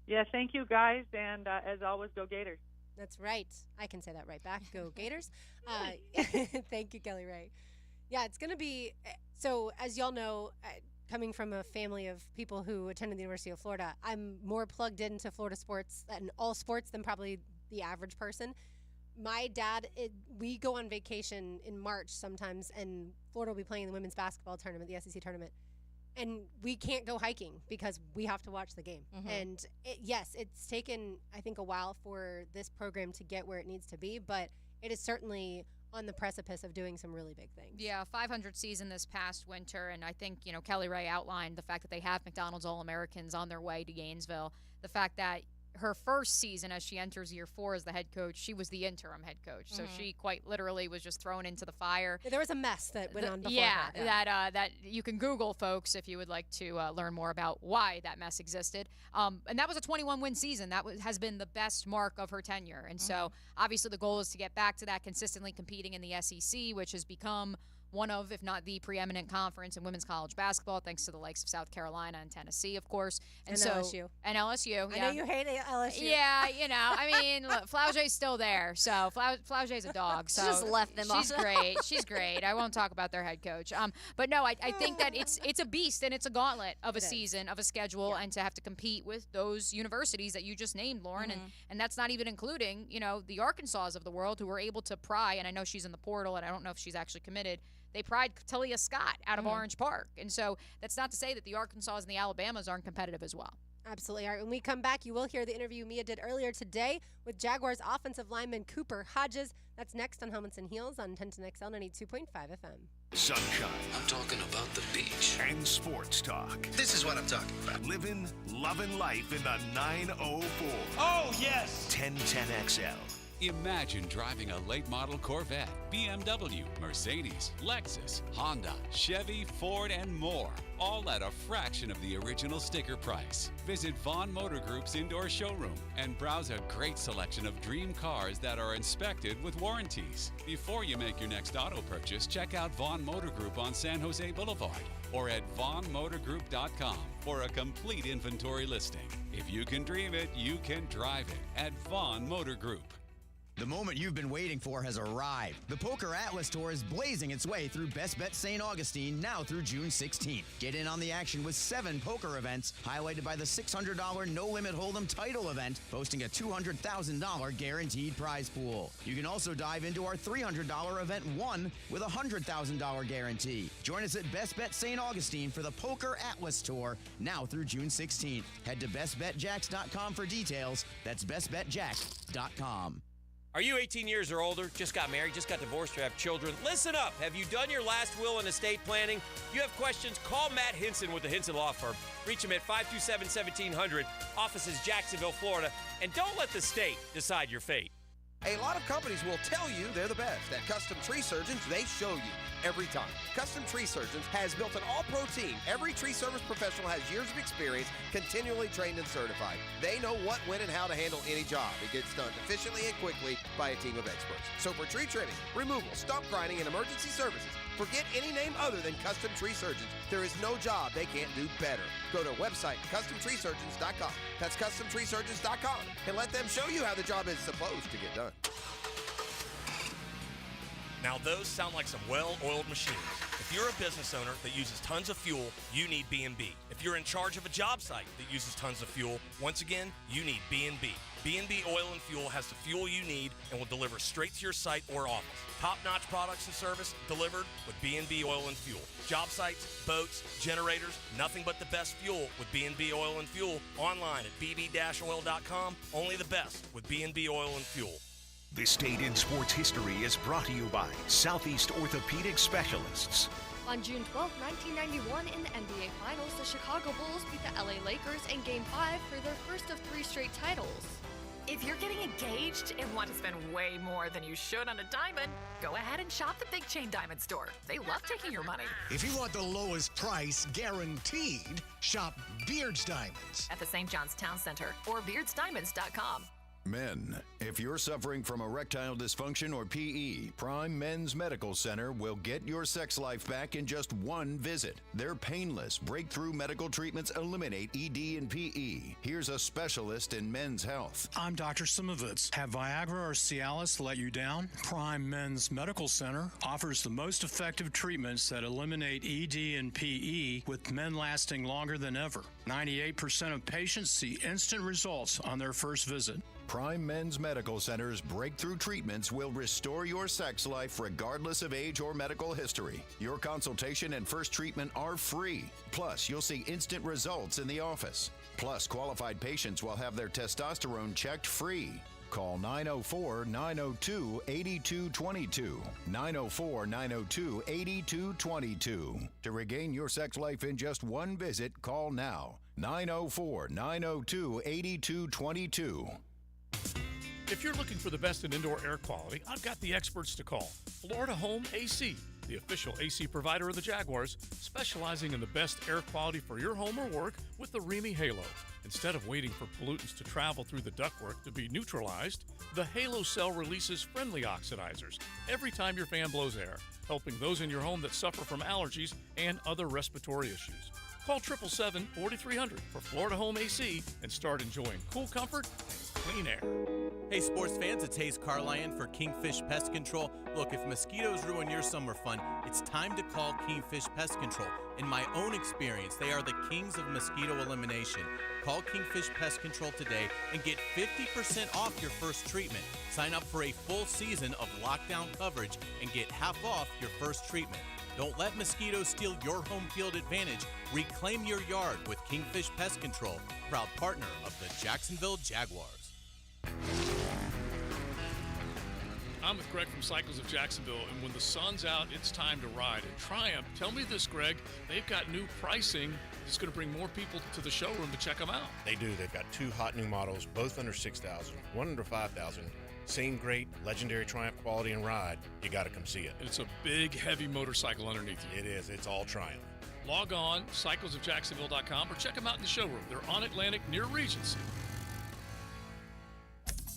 Yeah, thank you, guys, and as always, go Gators. That's right. I can say that right back. Go Gators. Thank you, Kelly Ray. Yeah, it's going to be, so as y'all know, coming from a family of people who attended the University of Florida, I'm more plugged into Florida sports and all sports than probably the average person. My dad, we go on vacation in March sometimes, and Florida will be playing the women's basketball tournament, the SEC tournament. And we can't go hiking because we have to watch the game. And yes, it's taken, I think, a while for this program to get where it needs to be, but it is certainly on the precipice of doing some really big things. Yeah, 500 season this past winter, and I think, Kelly Ray outlined the fact that they have McDonald's All-Americans on their way to Gainesville, the fact that her first season as she enters year 4 as the head coach, she was the interim head coach. So she quite literally was just thrown into the fire. There was a mess that went on before her. Yeah, that you can Google, folks, if you would like to learn more about why that mess existed. And that was a 21-win season. That has been the best mark of her tenure. And so obviously the goal is to get back to that, consistently competing in the SEC, which has become one of, if not the preeminent conference in women's college basketball, thanks to the likes of South Carolina and Tennessee, of course. And LSU. And LSU, I know you hate LSU. Yeah, I mean, look, Flauger's still there, so Flauger's a dog. So she just left them She's great. She's great. I won't talk about their head coach. But no, I think that it's a beast and it's a gauntlet of a season, of a schedule, and to have to compete with those universities that you just named, Lauren, and that's not even including, the Arkansas of the world who were able to pry, and I know she's in the portal, and I don't know if she's actually committed. They pried Talia Scott out of Orange Park. And so that's not to say that the Arkansas and the Alabamas aren't competitive as well. Absolutely. All right, when we come back, you will hear the interview Mia did earlier today with Jaguars offensive lineman Cooper Hodges. That's next on Helmets and Heels on 1010XL 92.5 FM. Sunshine. I'm talking about the beach. And sports talk. This is what I'm talking about. Living, loving life in the 904. Oh, yes! 1010XL. Imagine driving a late model Corvette, BMW, Mercedes, Lexus, Honda, Chevy, Ford, and more, all at a fraction of the original sticker price. Visit Vaughn Motor Group's indoor showroom and browse a great selection of dream cars that are inspected with warranties. Before you make your next auto purchase, check out Vaughn Motor Group on San Jose Boulevard or at vaughnmotorgroup.com for a complete inventory listing. If you can dream it, you can drive it at Vaughn Motor Group. The moment you've been waiting for has arrived. The Poker Atlas Tour is blazing its way through Best Bet St. Augustine now through June 16th. Get in on the action with 7 poker events, highlighted by the $600 No Limit Hold'em title event, boasting a $200,000 guaranteed prize pool. You can also dive into our $300 event 1 with a $100,000 guarantee. Join us at Best Bet St. Augustine for the Poker Atlas Tour now through June 16th. Head to bestbetjacks.com for details. That's bestbetjacks.com. Are you 18 years or older, just got married, just got divorced, or have children? Listen up. Have you done your last will and estate planning? If you have questions, call Matt Hinson with the Hinson Law Firm. Reach him at 527-1700. Office is Jacksonville, Florida. And don't let the state decide your fate. A lot of companies will tell you they're the best. At Custom Tree Surgeons, they show you every time. Custom Tree Surgeons has built an all-pro team. Every tree service professional has years of experience, continually trained and certified. They know what, when, and how to handle any job. It gets done efficiently and quickly by a team of experts. So for tree trimming, removal, stump grinding, and emergency services, forget any name other than Custom Tree Surgeons. There is no job they can't do better. Go to our website, CustomTreeSurgeons.com. That's CustomTreeSurgeons.com. And let them show you how the job is supposed to get done. Now those sound like some well-oiled machines. If you're a business owner that uses tons of fuel, you need B&B. If you're in charge of a job site that uses tons of fuel, once again, you need B&B. B&B Oil and Fuel has the fuel you need and will deliver straight to your site or office. Top-notch products and service delivered with B&B Oil and Fuel. Job sites, boats, generators, nothing but the best fuel with B&B Oil and Fuel. Online at bb-oil.com. Only the best with B&B Oil and Fuel. This Date in Sports History is brought to you by Southeast Orthopedic Specialists. On June 12, 1991, in the NBA Finals, the Chicago Bulls beat the LA Lakers in Game 5 for their first of 3 straight titles. If you're getting engaged and want to spend way more than you should on a diamond, go ahead and shop the Big Chain Diamond Store. They love taking your money. If you want the lowest price guaranteed, shop Beards Diamonds at the St. John's Town Center or beardsdiamonds.com. Men, if you're suffering from erectile dysfunction or PE, Prime Men's Medical Center will get your sex life back in just one visit. Their painless, breakthrough medical treatments eliminate ED and PE. Here's a specialist in men's health. I'm Dr. Simovitz. Have Viagra or Cialis let you down? Prime Men's Medical Center offers the most effective treatments that eliminate ED and PE, with men lasting longer than ever. 98% of patients see instant results on their first visit. Prime Men's Medical Center's breakthrough treatments will restore your sex life regardless of age or medical history. Your consultation and first treatment are free. Plus, you'll see instant results in the office. Plus, qualified patients will have their testosterone checked free. Call 904-902-8222. 904-902-8222. To regain your sex life in just one visit, call now. 904-902-8222. If you're looking for the best in indoor air quality, I've got the experts to call. Florida Home AC, the official AC provider of the Jaguars, specializing in the best air quality for your home or work with the Remy Halo. Instead of waiting for pollutants to travel through the ductwork to be neutralized, the Halo cell releases friendly oxidizers every time your fan blows air, helping those in your home that suffer from allergies and other respiratory issues. Call 777-4300 for Florida Home AC and start enjoying cool comfort and clean air. Hey sports fans, it's Hayes Carlyon for Kingfish Pest Control. Look, if mosquitoes ruin your summer fun, it's time to call Kingfish Pest Control. In my own experience, they are the kings of mosquito elimination. Call Kingfish Pest Control today and get 50% off your first treatment. Sign up for a full season of lockdown coverage and get half off your first treatment. Don't let mosquitoes steal your home field advantage. Reclaim your yard with Kingfish Pest Control, proud partner of the Jacksonville Jaguars. I'm with Greg from Cycles of Jacksonville, and when the sun's out, it's time to ride. And Triumph, tell me this, Greg, they've got new pricing that's going to bring more people to the showroom to check them out. They do. They've got two hot new models, both under $6,000, one under $5,000. Same great legendary Triumph quality and ride. You got to come see it. And it's a big, heavy motorcycle underneath you. It is. It's all Triumph. Log on, cyclesofjacksonville.com, or check them out in the showroom. They're on Atlantic near Regency.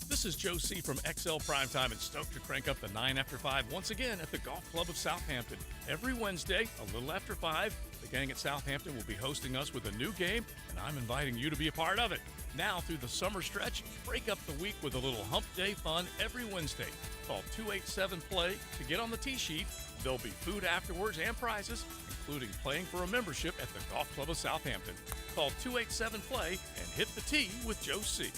This is Joe C. from XL Primetime, and stoked to crank up the 9 after 5 once again at the Golf Club of Southampton. Every Wednesday, a little after 5, the gang at Southampton will be hosting us with a new game, and I'm inviting you to be a part of it. Now, through the summer stretch, break up the week with a little hump day fun every Wednesday. Call 287-PLAY to get on the tee sheet. There'll be food afterwards and prizes, including playing for a membership at the Golf Club of Southampton. Call 287-PLAY and hit the tee with Joe C.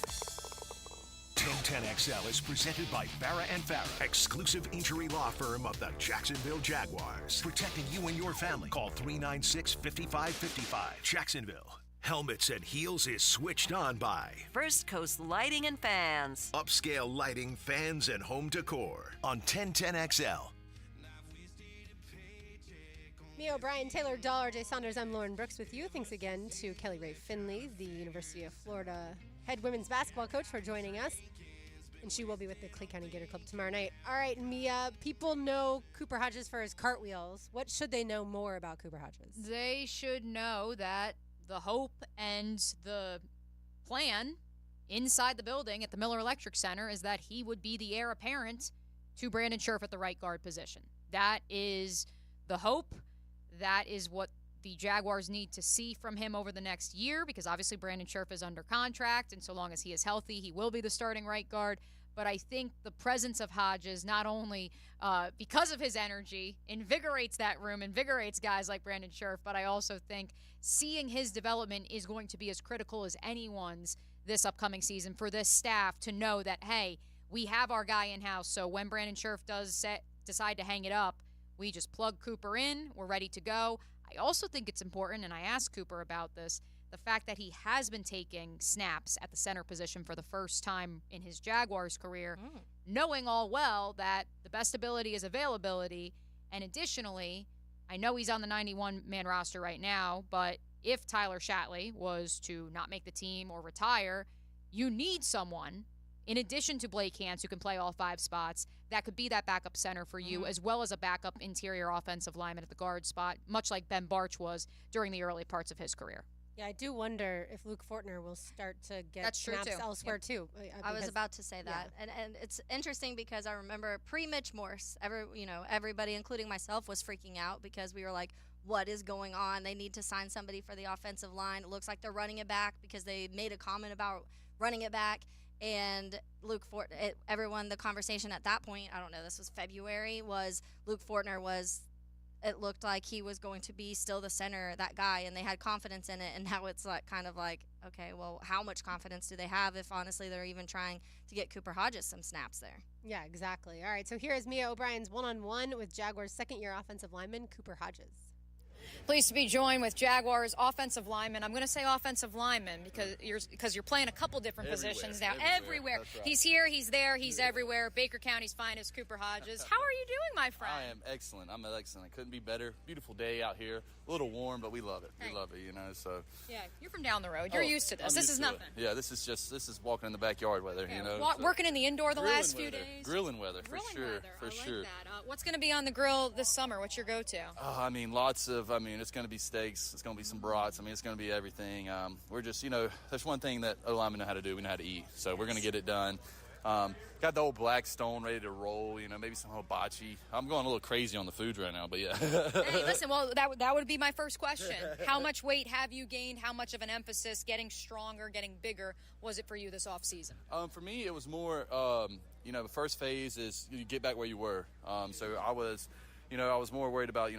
1010XL is presented by Farah & Farah, exclusive injury law firm of the Jacksonville Jaguars. Protecting you and your family. Call 396-5555. Jacksonville. Helmets and Heels is switched on by First Coast Lighting and Fans. Upscale lighting, fans, and home decor on 1010XL. Mia O'Brien, Taylor Dahl, RJ Saunders, I'm Lauren Brooks with you. Thanks again to Kelly Ray Finley, the University of Florida head women's basketball coach, for joining us. And she will be with the Clay County Gator Club tomorrow night. All right, Mia, people know Cooper Hodges for his cartwheels. What should they know more about Cooper Hodges? They should know that the hope and the plan inside the building at the Miller Electric Center is that he would be the heir apparent to Brandon Scherf at the right guard position. That is the hope. That is what the Jaguars need to see from him over the next year, because obviously Brandon Scherf is under contract, and so long as he is healthy, he will be the starting right guard. But I think the presence of Hodges, not only because of his energy, invigorates that room, invigorates guys like Brandon Scherf, but I also think seeing his development is going to be as critical as anyone's this upcoming season for this staff to know that, hey, we have our guy in-house, so when Brandon Scherf does decide to hang it up, we just plug Cooper in, we're ready to go. I also think it's important, and I asked Cooper about this, the fact that he has been taking snaps at the center position for the first time in his Jaguars career, knowing all well that the best ability is availability. And additionally, I know he's on the 91-man roster right now, but if Tyler Shatley was to not make the team or retire, you need someone, in addition to Blake Hance, who can play all 5 spots, that could be that backup center for you, as well as a backup interior offensive lineman at the guard spot, much like Ben Barch was during the early parts of his career. Yeah, I do wonder if Luke Fortner will start to get That's true, snaps too. elsewhere, Yep. too. I was because- about to say that, yeah. and it's interesting because I remember pre-Mitch Morse, everybody, including myself, was freaking out because we were like, "What is going on? They need to sign somebody for the offensive line. It looks like they're running it back because they made a comment about running it back." And Luke Fortner, everyone, the conversation at that point, I don't know, this was February, was Luke Fortner was. It looked like he was going to be still the center, that guy, and they had confidence in it. And now it's like kind of like, okay, well, how much confidence do they have if honestly they're even trying to get Cooper Hodges some snaps there? Yeah, exactly. All right, so here is Mia O'Brien's one-on-one with Jaguars' second-year offensive lineman, Cooper Hodges. Pleased to be joined with Jaguars offensive lineman. I'm going to say offensive lineman because you're playing a couple different positions now. Everywhere. That's right. He's here, he's there, he's everywhere. Baker County's finest, Cooper Hodges. How are you doing, my friend? I am excellent. I'm excellent. I couldn't be better. Beautiful day out here. A little warm, but we love it. We love it, So Yeah, you're from down the road. You're used to this. I'm This used is to nothing. it. Yeah, this is walking in the backyard weather. Working in the indoor the Grilling last few weather. days. Grilling weather for sure. For sure. What's going to be on the grill this summer? What's your go-to? It's going to be steaks. It's going to be some brats. It's going to be everything. We're just, there's one thing that O-linemen know how to do. We know how to eat. So we're going to get it done. Got the old Blackstone ready to roll, maybe some hibachi. I'm going a little crazy on the food right now, but yeah. Hey, listen, well, that would be my first question. How much weight have you gained? How much of an emphasis getting stronger, getting bigger was it for you this offseason? For me, it was more, the first phase is you get back where you were. So I was more worried about,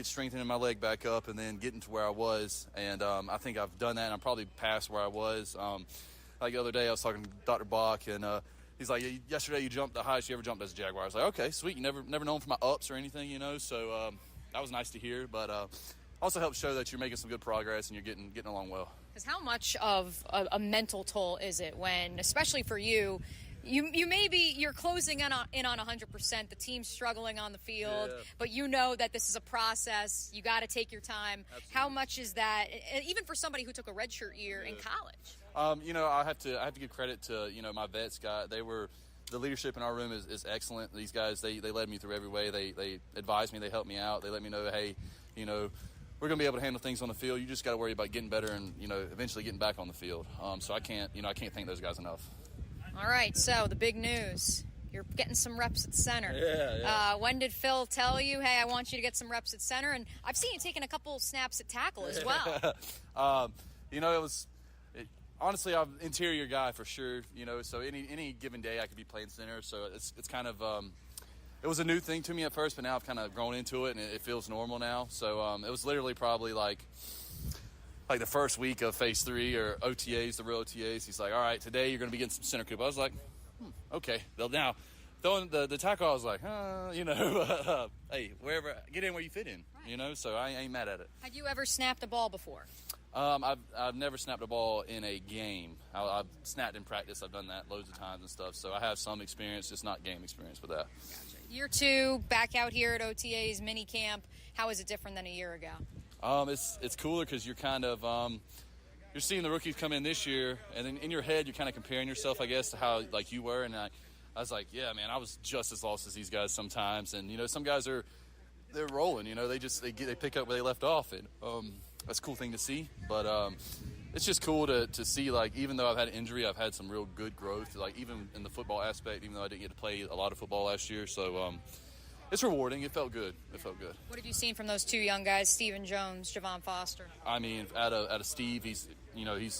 strengthening my leg back up and then getting to where I was. And I think I've done that, and I'm probably past where I was. Like the other day, I was talking to Dr. Bach, and he's like, yesterday you jumped the highest you ever jumped as a Jaguar. I was like, okay, sweet. You never known for my ups or anything, So that was nice to hear. But also helps show that you're making some good progress and you're getting along well. Because how much of a mental toll is it when, especially for you, you're closing in on 100%. The team's struggling on the field, but you know that this is a process. You got to take your time. Absolutely. How much is that, even for somebody who took a redshirt year in college? I have to give credit to my vets guy. The leadership in our room is excellent. These guys they led me through every way. They advised me. They helped me out. They let me know, hey, we're going to be able to handle things on the field. You just got to worry about getting better and eventually getting back on the field. So I can't thank those guys enough. All right, so the big news. You're getting some reps at center. Yeah. When did Phil tell you, hey, I want you to get some reps at center? And I've seen you taking a couple snaps at tackle as well. Honestly, I'm an interior guy for sure, so any given day I could be playing center. So it's kind of it was a new thing to me at first, but now I've kind of grown into it, and it feels normal now. So it was literally probably like the first week of phase 3 or OTAs, the real OTAs. He's like, all right, today you're going to be getting some center coop. I was like, okay. Now, throwing the tackle, I was like, hey, wherever, get in where you fit in, so I ain't mad at it. Had you ever snapped a ball before? I've never snapped a ball in a game. I've snapped in practice. I've done that loads of times and stuff. So I have some experience, just not game experience with that. Gotcha. Year 2, back out here at OTA's mini camp. How is it different than a year ago? It's cooler because you're kind of you're seeing the rookies come in this year, and then in your head you're kind of comparing yourself, I guess, to how you were. And I was like, yeah, man, I was just as lost as these guys sometimes. And some guys they're rolling. They pick up where they left off, and that's a cool thing to see. But it's just cool to see, even though I've had an injury, I've had some real good growth, even in the football aspect, even though I didn't get to play a lot of football last year. So it's rewarding. It felt good. What have you seen from those two young guys, Stephen Jones, Javon Foster? Out of Steve, he's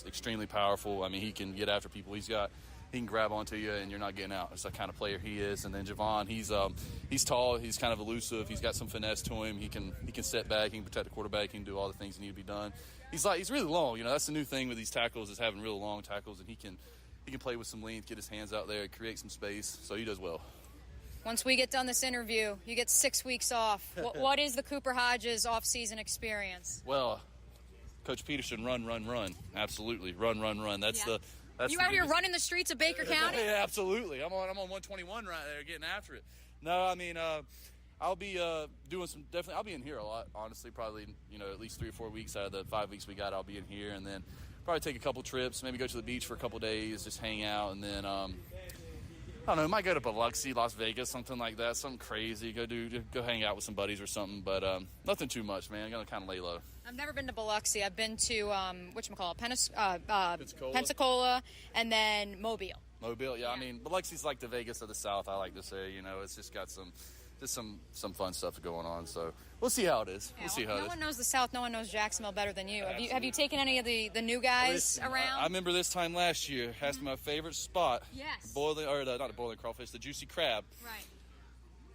extremely powerful. He can get after people. He can grab onto you and you're not getting out. It's the kind of player he is. And then Javon, he's tall, he's kind of elusive, he's got some finesse to him. He can step back, he can protect the quarterback, he can do all the things that need to be done. He's really long. That's the new thing with these tackles is having really long tackles, and he can play with some length, get his hands out there, create some space. So he does well. Once we get done this interview, you get 6 weeks off. What is the Cooper Hodges off-season experience? Well, Coach Peterson, run. Absolutely, run. That's you out here running the streets of Baker County? Yeah, absolutely. I'm on 121 right there, getting after it. No, I'll be doing some. Definitely, I'll be in here a lot. Honestly, probably at least 3 or 4 weeks out of the 5 weeks we got, I'll be in here, and then probably take a couple trips, maybe go to the beach for a couple days, just hang out, and then I don't know, might go to Biloxi, Las Vegas, something like that, something crazy. Go hang out with some buddies or something, but nothing too much, man. I'm gonna kind of lay low. I've never been to Biloxi. I've been to Pensacola, and then Mobile. Mobile, yeah. I mean, Biloxi's like the Vegas of the South, I like to say. You know, it's just got some fun stuff going on. So we'll see how it is. Yeah, we'll see how it is. No one knows the South. No one knows Jacksonville better than you. Have you taken any of the new guys around? I remember this time last year. Asked me my favorite spot. Yes. Not the boiling crawfish, the juicy crab. Right.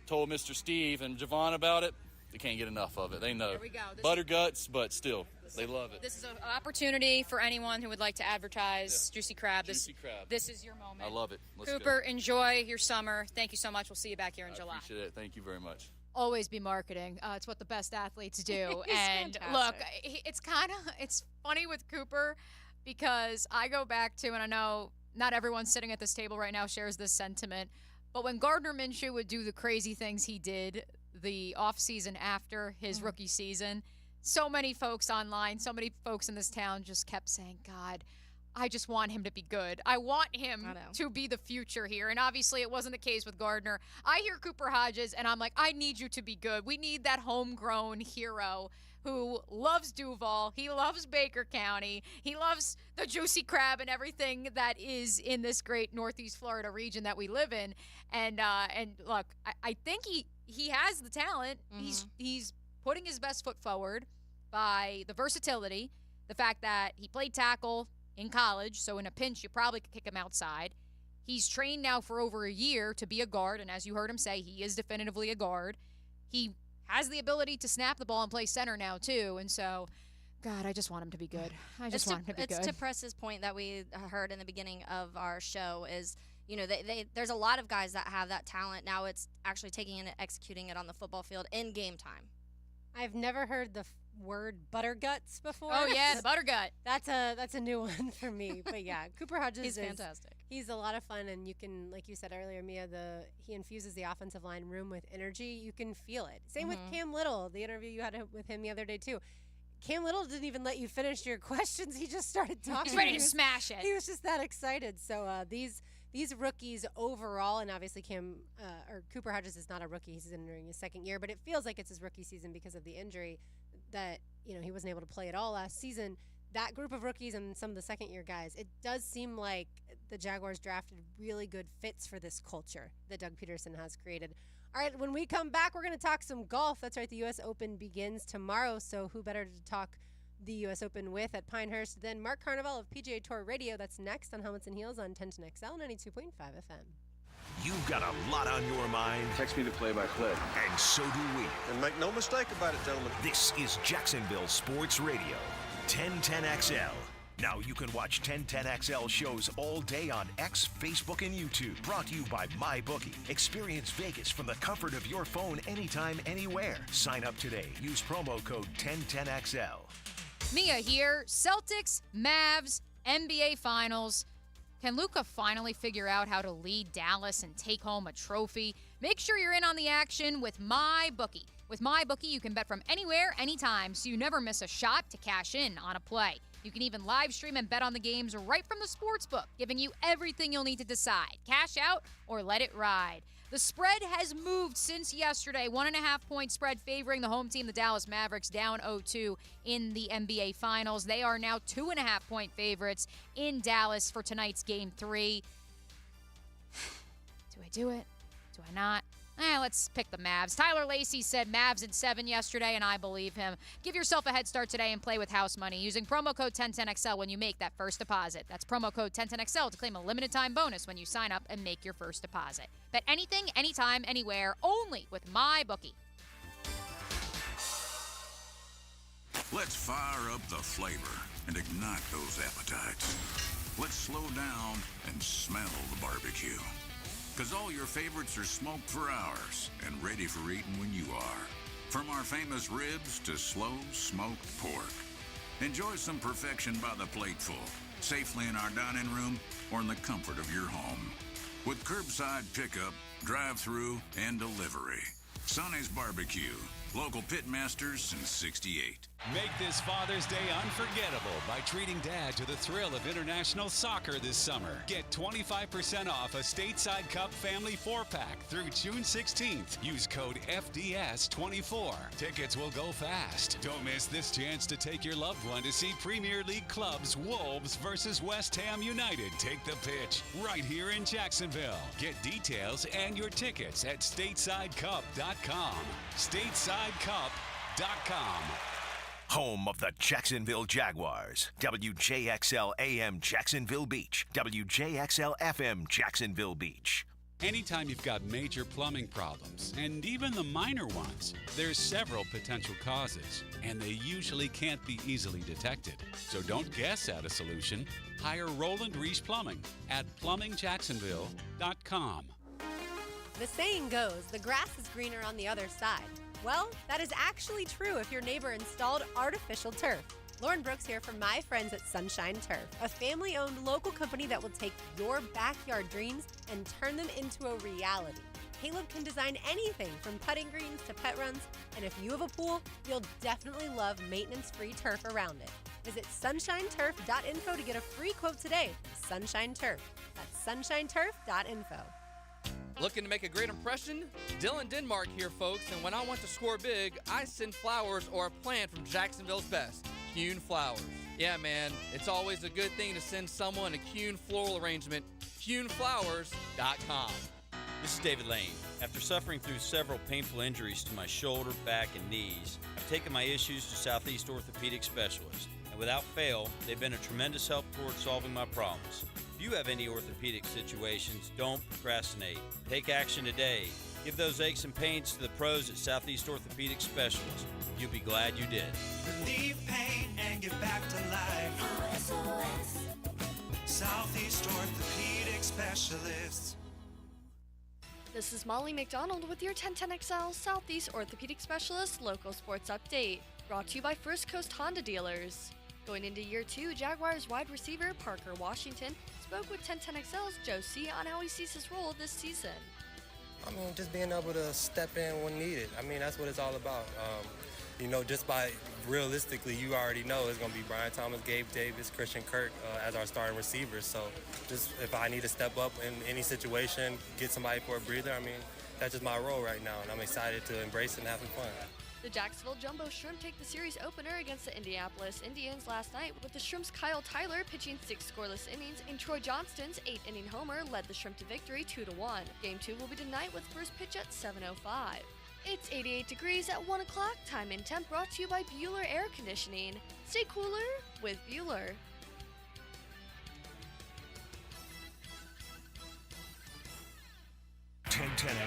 Told Mr. Steve and Javon about it. They can't get enough of it. They know. There we go. Butter guts, but still, they love it. This is an opportunity for anyone who would like to advertise Juicy Crab. Juicy Crab. This is your moment. I love it. Let's Cooper, go. enjoy your summer. Thank you so much. We'll see you back here in July. Appreciate it. Thank you very much. Always be marketing. It's what the best athletes do. He's And fantastic. look, it's funny with Cooper because I go back to, and I know not everyone sitting at this table right now shares this sentiment, but when Gardner Minshew would do the crazy things he did the offseason after his rookie season, so many folks online, so many folks in this town just kept saying, God, I just want him to be good. I want him to be the future here. And obviously it wasn't the case with Gardner. I hear Cooper Hodges, and I'm like, I need you to be good. We need that homegrown hero who loves Duval. He loves Baker County. He loves the Juicy Crab and everything that is in this great Northeast Florida region that we live in. And look, I think he has the talent. He's putting his best foot forward by the versatility, the fact that he played tackle in college, so in a pinch you probably could kick him outside. He's trained now for over a year to be a guard, and as you heard him say, he is definitively a guard. He has the ability to snap the ball and play center now too, and so, God, I just want him to be good. I just want him to be good. It's to Press's point that we heard in the beginning of our show is, you know, there's a lot of guys that have that talent. Now it's actually taking it and executing it on the football field in game time. I've never heard the word butterguts before. Oh yeah, the buttergut. That's a new one for me. But yeah, Cooper Hodges He's fantastic. He's a lot of fun, and you can, like you said earlier, Mia, he infuses the offensive line room with energy. You can feel it. Same with Cam Little, the interview you had with him the other day too. Cam Little didn't even let you finish your questions. He just started talking. He's ready to smash it. He was just that excited. So these rookies overall, and obviously Cooper Hodges is not a rookie. He's entering his second year, but it feels like it's his rookie season because of the injury that, you know, he wasn't able to play at all last season. That group of rookies and some of the second-year guys, it does seem like the Jaguars drafted really good fits for this culture that Doug Peterson has created. All right, when we come back, we're going to talk some golf. That's right, the U.S. Open begins tomorrow, so who better to talk the U.S. Open with at Pinehurst than Mark Carnival of PGA Tour Radio. That's next on Helmets and Heels on 1010XL 92.5 FM. You've got a lot on your mind. Text me the play-by-play. And so do we. And make no mistake about it, gentlemen. This is Jacksonville Sports Radio, 1010XL. Now you can watch 1010XL shows all day on X, Facebook, and YouTube. Brought to you by MyBookie. Experience Vegas from the comfort of your phone anytime, anywhere. Sign up today. Use promo code 1010XL. Mia here. Celtics, Mavs, NBA Finals. Can Luka finally figure out how to lead Dallas and take home a trophy? Make sure you're in on the action with MyBookie. With MyBookie, you can bet from anywhere, anytime, so you never miss a shot to cash in on a play. You can even live stream and bet on the games right from the sportsbook, giving you everything you'll need to decide. Cash out or let it ride. The spread has moved since yesterday. 1.5-point spread favoring the home team, the Dallas Mavericks, down 0-2 in the NBA Finals. They are now 2.5-point favorites in Dallas for tonight's Game 3. Do I do it? Do I not? Let's pick the Mavs. Tyler Lacey said Mavs in 7 yesterday, and I believe him. Give yourself a head start today and play with house money using promo code 1010XL when you make that first deposit. That's promo code 1010XL to claim a limited time bonus when you sign up and make your first deposit. Bet anything, anytime, anywhere, only with MyBookie. Let's fire up the flavor and ignite those appetites. Let's slow down and smell the barbecue. Because all your favorites are smoked for hours and ready for eating when you are. From our famous ribs to slow smoked pork. Enjoy some perfection by the plateful, safely in our dining room or in the comfort of your home. With curbside pickup, drive-through, and delivery. Sonny's Barbecue, local pitmasters since '68. Make this Father's Day unforgettable by treating Dad to the thrill of international soccer this summer. Get 25% off a Stateside Cup Family 4-pack through June 16th. Use code FDS24. Tickets will go fast. Don't miss this chance to take your loved one to see Premier League clubs Wolves versus West Ham United take the pitch right here in Jacksonville. Get details and your tickets at StatesideCup.com. StatesideCup.com. Home of the Jacksonville Jaguars. WJXL AM Jacksonville Beach. WJXL FM Jacksonville Beach. Anytime you've got major plumbing problems, and even the minor ones, there's several potential causes, and they usually can't be easily detected. So don't guess at a solution. Hire Roland Reese Plumbing at PlumbingJacksonville.com. The saying goes, the grass is greener on the other side. Well, that is actually true if your neighbor installed artificial turf. Lauren Brooks here from my friends at Sunshine Turf, a family-owned local company that will take your backyard dreams and turn them into a reality. Caleb can design anything from putting greens to pet runs, and if you have a pool, you'll definitely love maintenance-free turf around it. Visit sunshineturf.info to get a free quote today. Sunshine Turf. That's sunshineturf.info. Looking to make a great impression? Dylan Denmark here, folks, and when I want to score big, I send flowers or a plant from Jacksonville's best, Kuhn Flowers. Yeah, man, it's always a good thing to send someone a Kuhn floral arrangement, KuhnFlowers.com. This is David Lane. After suffering through several painful injuries to my shoulder, back, and knees, I've taken my issues to Southeast Orthopedic Specialists, and without fail, they've been a tremendous help toward solving my problems. If you have any orthopedic situations, don't procrastinate. Take action today. Give those aches and pains to the pros at Southeast Orthopedic Specialists. You'll be glad you did. Relieve pain and get back to life. SOS. Southeast Orthopedic Specialists. This is Molly McDonald with your 1010XL Southeast Orthopedic Specialist Local Sports Update, brought to you by First Coast Honda Dealers. Going into year 2, Jaguars wide receiver Parker Washington spoke with 1010XL's Joe C. on how he sees his role this season. I mean, just being able to step in when needed. I mean, that's what it's all about. Just by realistically, you already know it's going to be Brian Thomas, Gabe Davis, Christian Kirk as our starting receivers. So just if I need to step up in any situation, get somebody for a breather, I mean, that's just my role right now, and I'm excited to embrace it and having fun. The Jacksonville Jumbo Shrimp take the series opener against the Indianapolis Indians last night, with the Shrimp's Kyle Tyler pitching 6 scoreless innings, and Troy Johnston's 8-inning homer led the Shrimp to victory 2-1. Game 2 will be tonight with first pitch at 7:05. It's 88 degrees at 1 o'clock. Time and temp brought to you by Bueller Air Conditioning. Stay cooler with Bueller.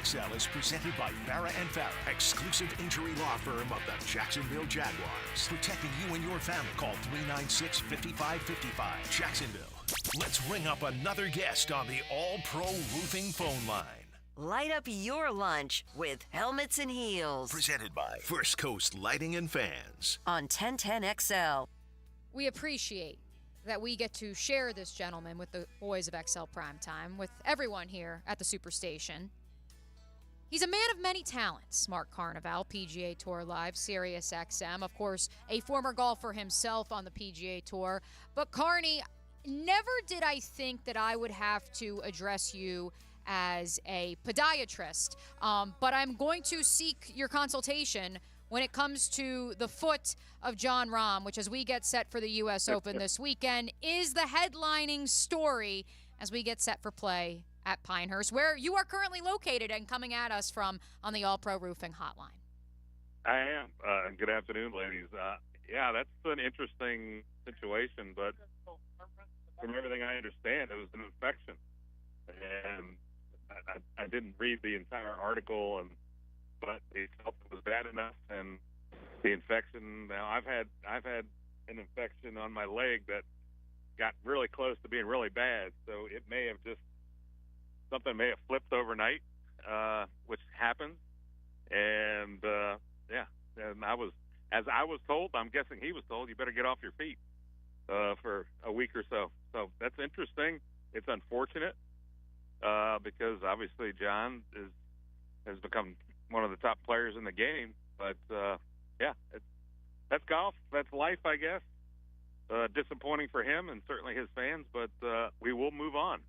XL is presented by Farah & Farah, exclusive injury law firm of the Jacksonville Jaguars. Protecting you and your family. Call 396-5555. Jacksonville. Let's ring up another guest on the All-Pro Roofing phone line. Light up your lunch with Helmets and Heels. Presented by First Coast Lighting and Fans. On 1010XL. We appreciate that we get to share this gentleman with the boys of XL Primetime, with everyone here at the Superstation. He's a man of many talents. Mark Carnival, PGA Tour Live, Sirius XM. Of course, a former golfer himself on the PGA Tour. But Carney, never did I think that I would have to address you as a podiatrist. But I'm going to seek your consultation when it comes to the foot of Jon Rahm, which, as we get set for the U.S. Open this weekend, is the headlining story as we get set for play at Pinehurst, where you are currently located and coming at us from on the All-Pro Roofing Hotline. I am. Good afternoon, ladies. Yeah, that's an interesting situation, but from everything I understand, it was an infection. And I didn't read the entire article, but they felt it was bad enough, and the infection. Now I've had an infection on my leg that got really close to being really bad, so it may have something may have flipped overnight, which happens, and and I was told. I'm guessing he was told, you better get off your feet for a week or so. So that's interesting. It's unfortunate. Because obviously John has become one of the top players in the game. But, it's that's golf. That's life, I guess. Disappointing for him and certainly his fans, but we will move on.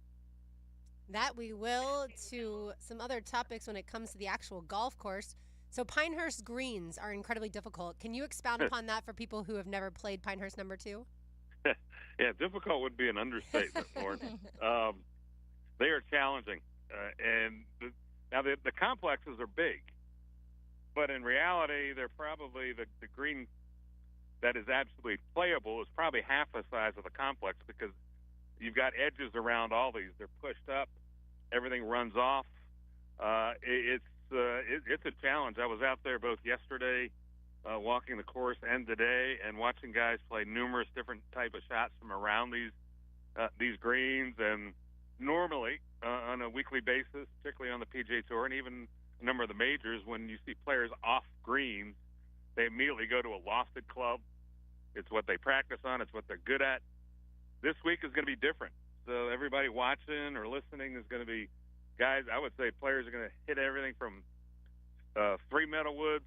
That we will. To some other topics when it comes to the actual golf course. So Pinehurst greens are incredibly difficult. Can you expound upon that for people who have never played Pinehurst number 2? Yeah, difficult would be an understatement, Lauren. They are challenging. Now the complexes are big, but in reality, they're probably the green that is absolutely playable is probably half the size of the complex because you've got edges around all these. They're pushed up. Everything runs off. It's a challenge. I was out there both yesterday walking the course and today and watching guys play numerous different type of shots from around these greens. And normally on a weekly basis, particularly on the PGA Tour and even a number of the majors, when you see players off greens, they immediately go to a lofted club. It's what they practice on. It's what they're good at. This week is going to be different. So everybody watching or listening is going to be guys. I would say players are going to hit everything from 3 metal woods,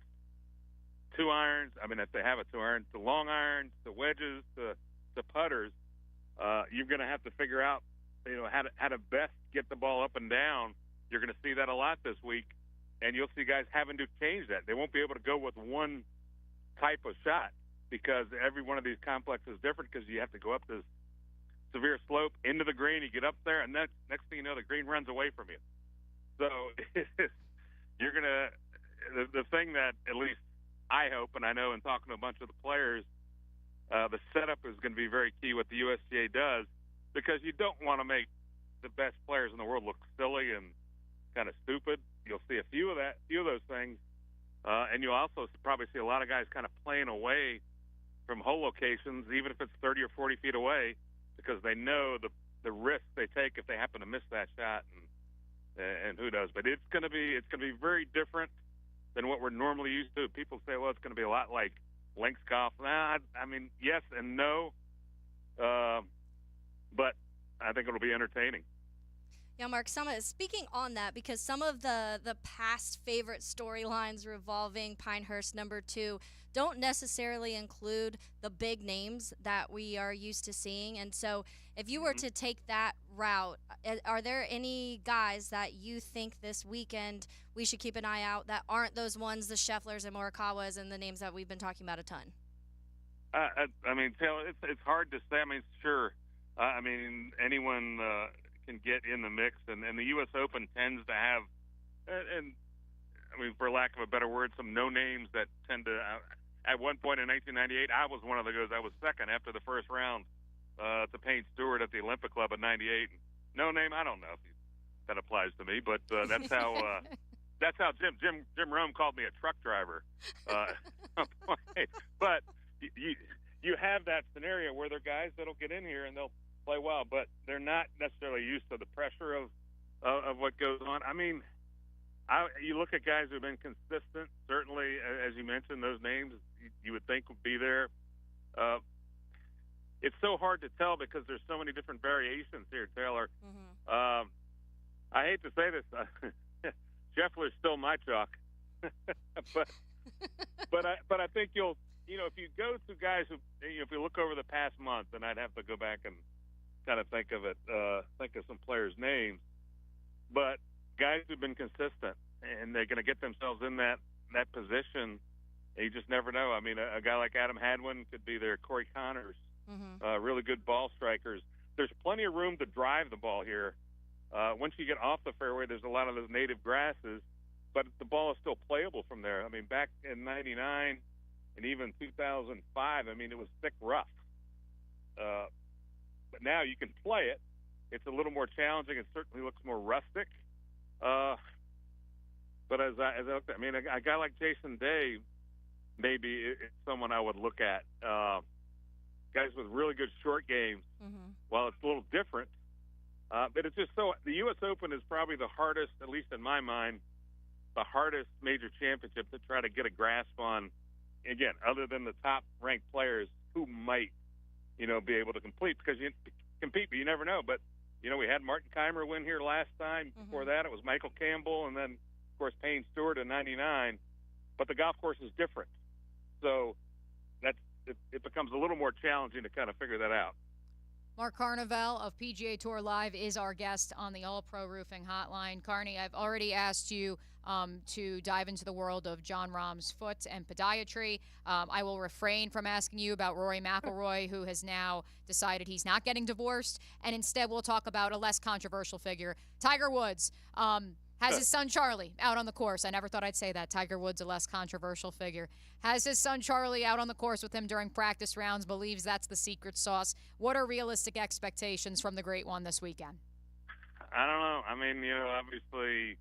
2 irons. I mean, if they have a 2 iron, to long irons, to wedges, to putters. You're going to have to figure out, how to best get the ball up and down. You're going to see that a lot this week, and you'll see guys having to change that. They won't be able to go with one type of shot because every one of these complexes is different because you have to go up this severe slope into the green. You get up there, and next thing you know, the green runs away from you. So you're going to – the thing that at least I hope, and I know in talking to a bunch of the players, the setup is going to be very key what the USGA does because you don't want to make the best players in the world look silly and kind of stupid. You'll see a few of those things, and you'll also probably see a lot of guys kind of playing away from hole locations, even if it's 30 or 40 feet away, because they know the risk they take if they happen to miss that shot, and who knows. But it's going to be very different than what we're normally used to. People say, well, it's going to be a lot like links golf. Nah, I mean, yes and no, but I think it'll be entertaining. Yeah, Mark, speaking on that, because some of the past favorite storylines revolving Pinehurst number 2 don't necessarily include the big names that we are used to seeing. And so if you were to take that route, are there any guys that you think this weekend we should keep an eye out that aren't those ones, the Schefflers and Morikawas and the names that we've been talking about a ton? I mean, Taylor, it's hard to say. I mean, sure. I mean, anyone can get in the mix, and the U.S. Open tends to have, and I mean, for lack of a better word, some no names that tend to. At one point in 1998, I was one of those. I was second after the first round to Payne Stewart at the Olympic Club in '98. No name, I don't know if that applies to me, but that's how Jim Rome called me a truck driver. But you have that scenario where there are guys that'll get in here and they'll play well, but they're not necessarily used to the pressure of what goes on. I mean, you look at guys who've been consistent. Certainly, as you mentioned, those names you would think would be there. It's so hard to tell because there's so many different variations here, Taylor. Mm-hmm. I hate to say this, Scheffler's still my chalk, but I think you'll, if you go to guys who, if you look over the past month, and I'd have to go back and kind of think of some players' names, but guys who've been consistent and they're going to get themselves in that position. You just never know. I mean, a guy like Adam Hadwin could be there. Corey Connors, really good ball strikers. There's plenty of room to drive the ball here. Once you get off the fairway, there's a lot of those native grasses, but the ball is still playable from there. I mean, back in '99 and even 2005, I mean, it was thick rough. But now you can play it. It's a little more challenging. It certainly looks more rustic. But as I looked at, I mean, a guy like Jason Day, maybe it's someone I would look at. Guys with really good short games. Mm-hmm. Well, it's a little different. But it's just so the U.S. Open is probably the hardest, at least in my mind, the hardest major championship to try to get a grasp on. Again, other than the top-ranked players who might, be able to compete because you compete, but you never know. But we had Martin Keimer win here last time. Mm-hmm. Before that, it was Michael Campbell, and then of course Payne Stewart in '99. But the golf course is different, so that it becomes a little more challenging to kind of figure that out. Mark Carnival of PGA Tour Live is our guest on the All Pro Roofing Hotline. Carney, I've already asked you to dive into the world of John Rahm's foot and podiatry. I will refrain from asking you about Rory McIlroy, who has now decided he's not getting divorced, and instead we'll talk about a less controversial figure, Tiger Woods. Has his son Charlie out on the course. I never thought I'd say that. Tiger Woods, a less controversial figure. Has his son Charlie out on the course with him during practice rounds, believes that's the secret sauce. What are realistic expectations from the Great One this weekend? I don't know. I mean, obviously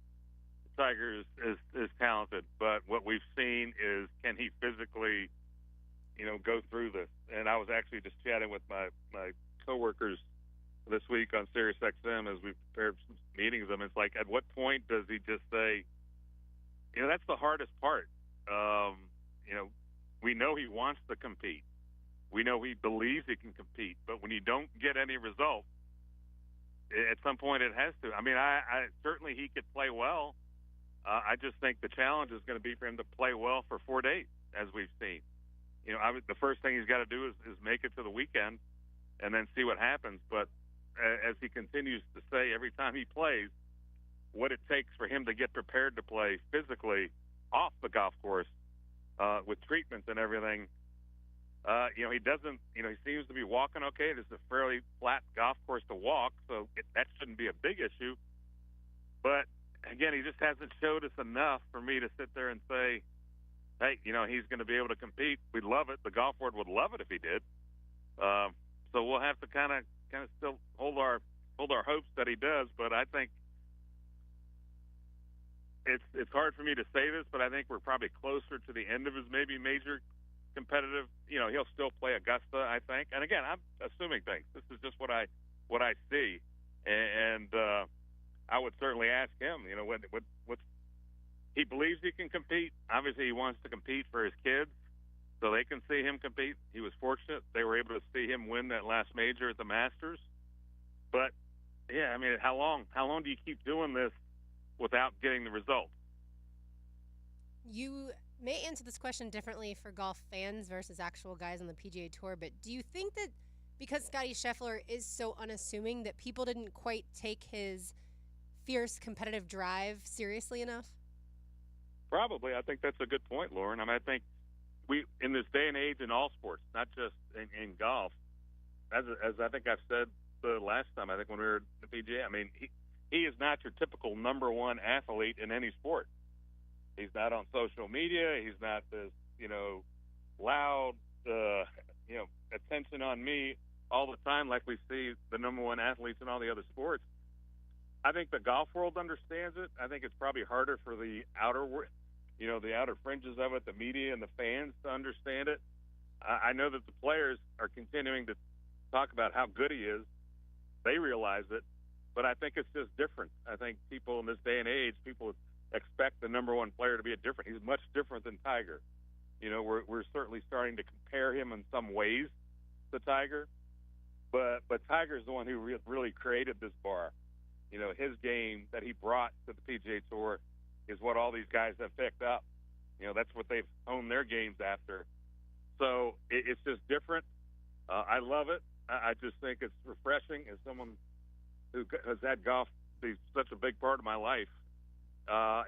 Tiger is talented, but what we've seen is, can he physically, go through this? And I was actually just chatting with my coworkers this week on Sirius XM as we prepared some meetings. It's like, at what point does he just say, that's the hardest part. We know he wants to compete. We know he believes he can compete, but when you don't get any results, at some point it has to. I mean, I certainly he could play well. I just think the challenge is going to be for him to play well for 4 days, as we've seen. The first thing he's got to do is make it to the weekend and then see what happens. But as he continues to say every time he plays, what it takes for him to get prepared to play physically off the golf course with treatments and everything, he doesn't, he seems to be walking okay. This is a fairly flat golf course to walk, so that shouldn't be a big issue. But, again, he just hasn't showed us enough for me to sit there and say, hey, he's going to be able to compete. We'd love it. The golf board would love it if he did. So we'll have to kind of still hold our hopes that he does. But I think it's hard for me to say this, but I think we're probably closer to the end of his maybe major competitive. He'll still play Augusta, I think. And again, I'm assuming things. This is just what I see, and I would certainly ask him. What he believes he can compete. Obviously, he wants to compete for his kids, so they can see him compete. He was fortunate they were able to see him win that last major at the Masters. But yeah, I mean, how long do you keep doing this without getting the results? You may answer this question differently for golf fans versus actual guys on the PGA Tour, but do you think that because Scottie Scheffler is so unassuming that people didn't quite take his fierce competitive drive seriously enough? Probably. I think that's a good point, Lauren. I mean, I think we, in this day and age in all sports, not just in golf, as I think I've said the last time, I think when we were at the PGA, I mean, he is not your typical number one athlete in any sport. He's not on social media. He's not this, loud, attention on me all the time like we see the number one athletes in all the other sports. I think the golf world understands it. I think it's probably harder for the outer fringes of it, the media and the fans to understand it. I know that the players are continuing to talk about how good he is. They realize it, but I think it's just different. I think people in this day and age, people expect the number one player to be different. He's much different than Tiger. We're certainly starting to compare him in some ways to Tiger, but Tiger's the one who really created this bar. His game that he brought to the PGA Tour is what all these guys have picked up. That's what they've honed their games after. So it's just different. I love it. I just think it's refreshing as someone who has had golf be such a big part of my life.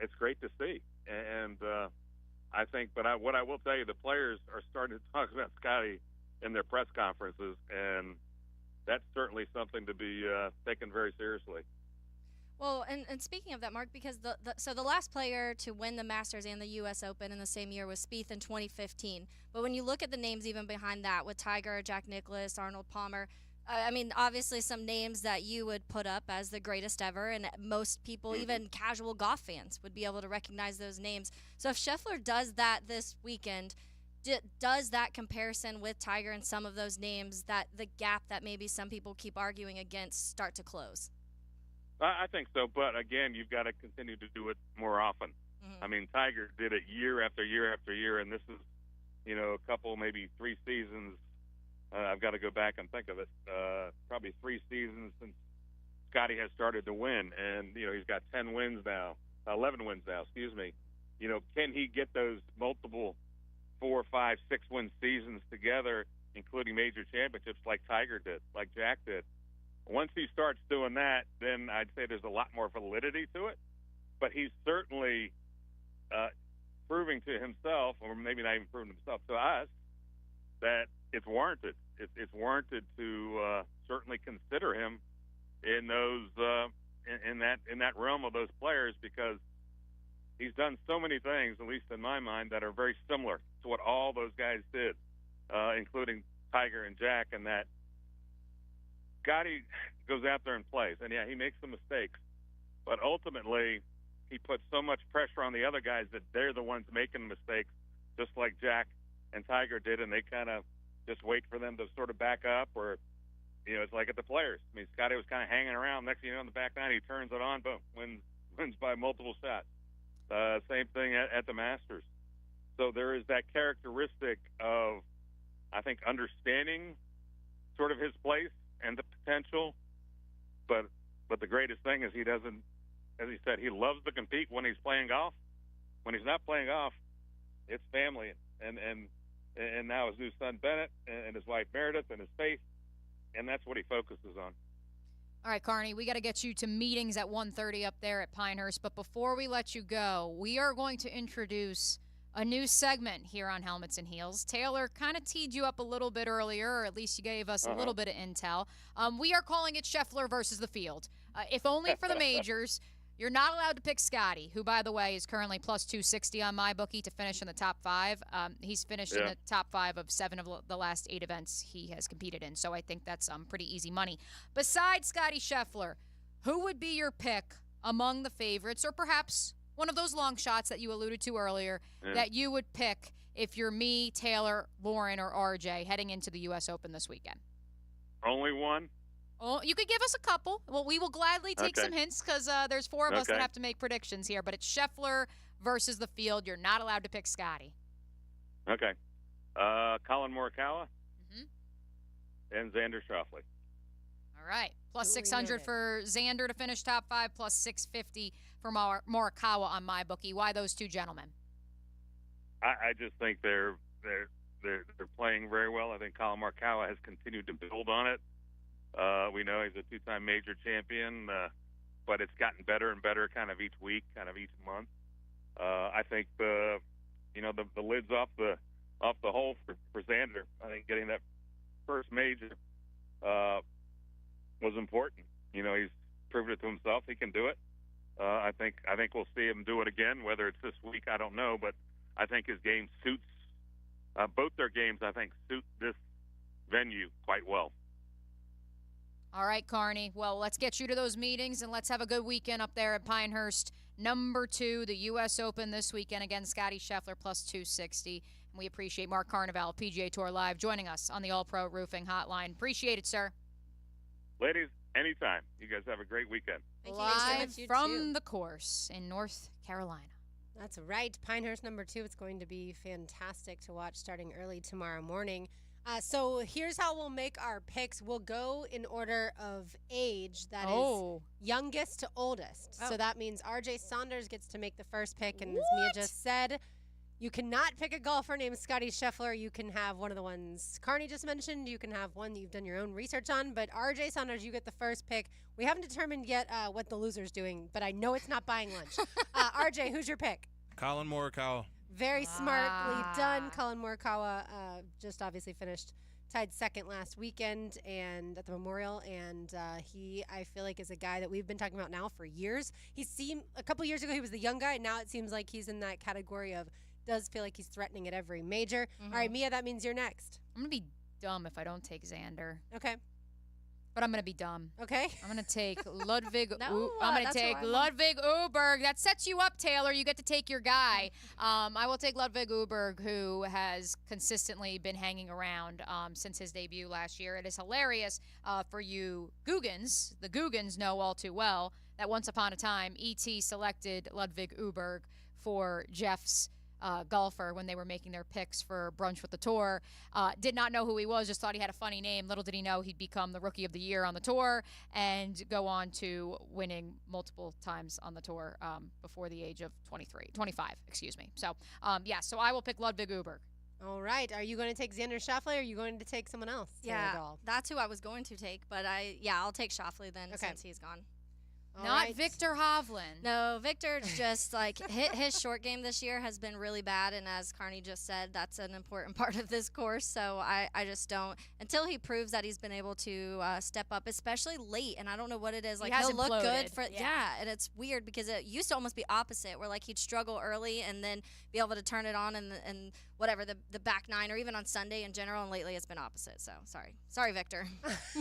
It's great to see. And I think, what I will tell you, the players are starting to talk about Scottie in their press conferences, and that's certainly something to be taken very seriously. Well, and speaking of that, Mark, because the last player to win the Masters and the U.S. Open in the same year was Spieth in 2015. But when you look at the names even behind that, with Tiger, Jack Nicklaus, Arnold Palmer, I mean, obviously some names that you would put up as the greatest ever, and most people, even casual golf fans, would be able to recognize those names. So if Scheffler does that this weekend, does that comparison with Tiger and some of those names, that the gap that maybe some people keep arguing against, start to close? I think so, but again, you've got to continue to do it more often. Mm-hmm. I mean, Tiger did it year after year after year, and this is, a couple, maybe 3 seasons. I've got to go back and think of it. Probably 3 seasons since Scottie has started to win, and he's got 11 wins now. Excuse me. Can he get those multiple 4, 5, 6-win seasons together, including major championships like Tiger did, like Jack did. Once he starts doing that, then I'd say there's a lot more validity to it. But he's certainly proving to himself, or maybe not even proving to himself, to us, that it's warranted. It's warranted to certainly consider him in those in that realm of those players, because he's done so many things, at least in my mind, that are very similar to what all those guys did, including Tiger and Jack, and that Scotty goes out there and plays. And, yeah, he makes some mistakes, but ultimately he puts so much pressure on the other guys that they're the ones making mistakes, just like Jack and Tiger did, and they kind of just wait for them to sort of back up, or, it's like at the Players. I mean, Scotty was kind of hanging around. Next thing you know, on the back nine, he turns it on, boom, wins by multiple shots. Same thing at the Masters. So there is that characteristic of, I think, understanding sort of his place and the potential. But the greatest thing is he doesn't, as he said, he loves to compete when he's playing golf. When he's not playing golf, it's family and now his new son Bennett and his wife Meredith and his faith, and that's what he focuses on. All right, Carney, we got to get you to meetings at 1:30 up there at Pinehurst. But before we let you go, we are going to introduce a new segment here on Helmets and Heels. Taylor kind of teed you up a little bit earlier, or at least you gave us a little bit of intel. We are calling it Scheffler versus the field. If only for the majors. You're not allowed to pick Scotty, who, by the way, is currently plus 260 on MyBookie to finish in the top 5. He's finished in the top 5 of 7 of the last 8 events he has competed in, so I think that's pretty easy money. Besides Scotty Scheffler, who would be your pick among the favorites, or perhaps one of those long shots that you alluded to earlier that you would pick if you're me, Taylor, Lauren, or RJ heading into the U.S. Open this weekend? Only one? Oh, you could give us a couple. Well, we will gladly take some hints because there's 4 of us that have to make predictions here. But it's Scheffler versus the field. You're not allowed to pick Scotty. Okay. Colin Morikawa and Xander Schauffele. All right. Plus 600 for Xander to finish top 5, plus 650 for Morikawa on MyBookie. Why those 2 gentlemen? I just think they're playing very well. I think Colin Morikawa has continued to build on it. We know he's a 2-time major champion, but it's gotten better and better kind of each week, kind of each month. I think the lid's off the hole for Xander. I think getting that first major was important. He's proven it to himself. He can do it. I think we'll see him do it again. Whether it's this week, I don't know, but I think his game suits both their games. I think suit this venue quite well. All right, Carney. Well, let's get you to those meetings, and let's have a good weekend up there at Pinehurst. Number 2, the U.S. Open this weekend. Again, Scotty Scheffler plus 260. And we appreciate Mark Carnival, PGA Tour Live, joining us on the All-Pro Roofing Hotline. Appreciate it, sir. Ladies, anytime. You guys have a great weekend. Live from the course in North Carolina. That's right. Pinehurst number 2. It's going to be fantastic to watch starting early tomorrow morning. So here's how we'll make our picks. We'll go in order of age, that is youngest to oldest. So that means RJ Saunders gets to make the first pick. And as Mia just said, you cannot pick a golfer named Scotty Scheffler. You can have one of the ones Carney just mentioned. You can have one that you've done your own research on. But RJ Saunders, you get the first pick. We haven't determined yet what the loser's doing, but I know it's not buying lunch. RJ, who's your pick? Colin Morikawa. Very smartly done. Colin Morikawa just obviously tied second last weekend and at the Memorial, and he, I feel like, is a guy that we've been talking about now for years. He seemed a couple years ago he was the young guy, and now it seems like he's in that category of does feel like he's threatening at every major. All right, Mia, that means you're next. I'm gonna be dumb if I don't take Xander. Okay. But I'm going to be dumb. Okay. I'm going to take Ludwig. I'm going to take Ludwig Uberg. That sets you up, Taylor. You get to take your guy. I will take Ludwig Uberg, who has consistently been hanging around since his debut last year. It is hilarious for you Googans. The Googans know all too well that once upon a time, E.T. selected Ludwig Uberg for Jeff's golfer when they were making their picks for Brunch with the Tour. Did not know who he was, just thought he had a funny name. Little did he know he'd become the Rookie of the Year on the tour and go on to winning multiple times on the tour before the age of 25, excuse me. So, so I will pick Ludwig Uberg. All right. Are you going to take Xander Schauffele or are you going to take someone else? Taylor Yeah, Dahl? that's who I was going to take, but I'll take Shoffley then since he's gone. Not Victor Hovland. No, Victor just his short game this year has been really bad, and as Carney just said, that's an important part of this course. So I just don't until he proves that he's been able to step up, especially late. And I don't know what it is. Like he'll look good for and it's weird because it used to almost be opposite, where like he'd struggle early and then be able to turn it on and whatever the back nine or even on Sunday in general. And lately it's been opposite. So sorry, Victor.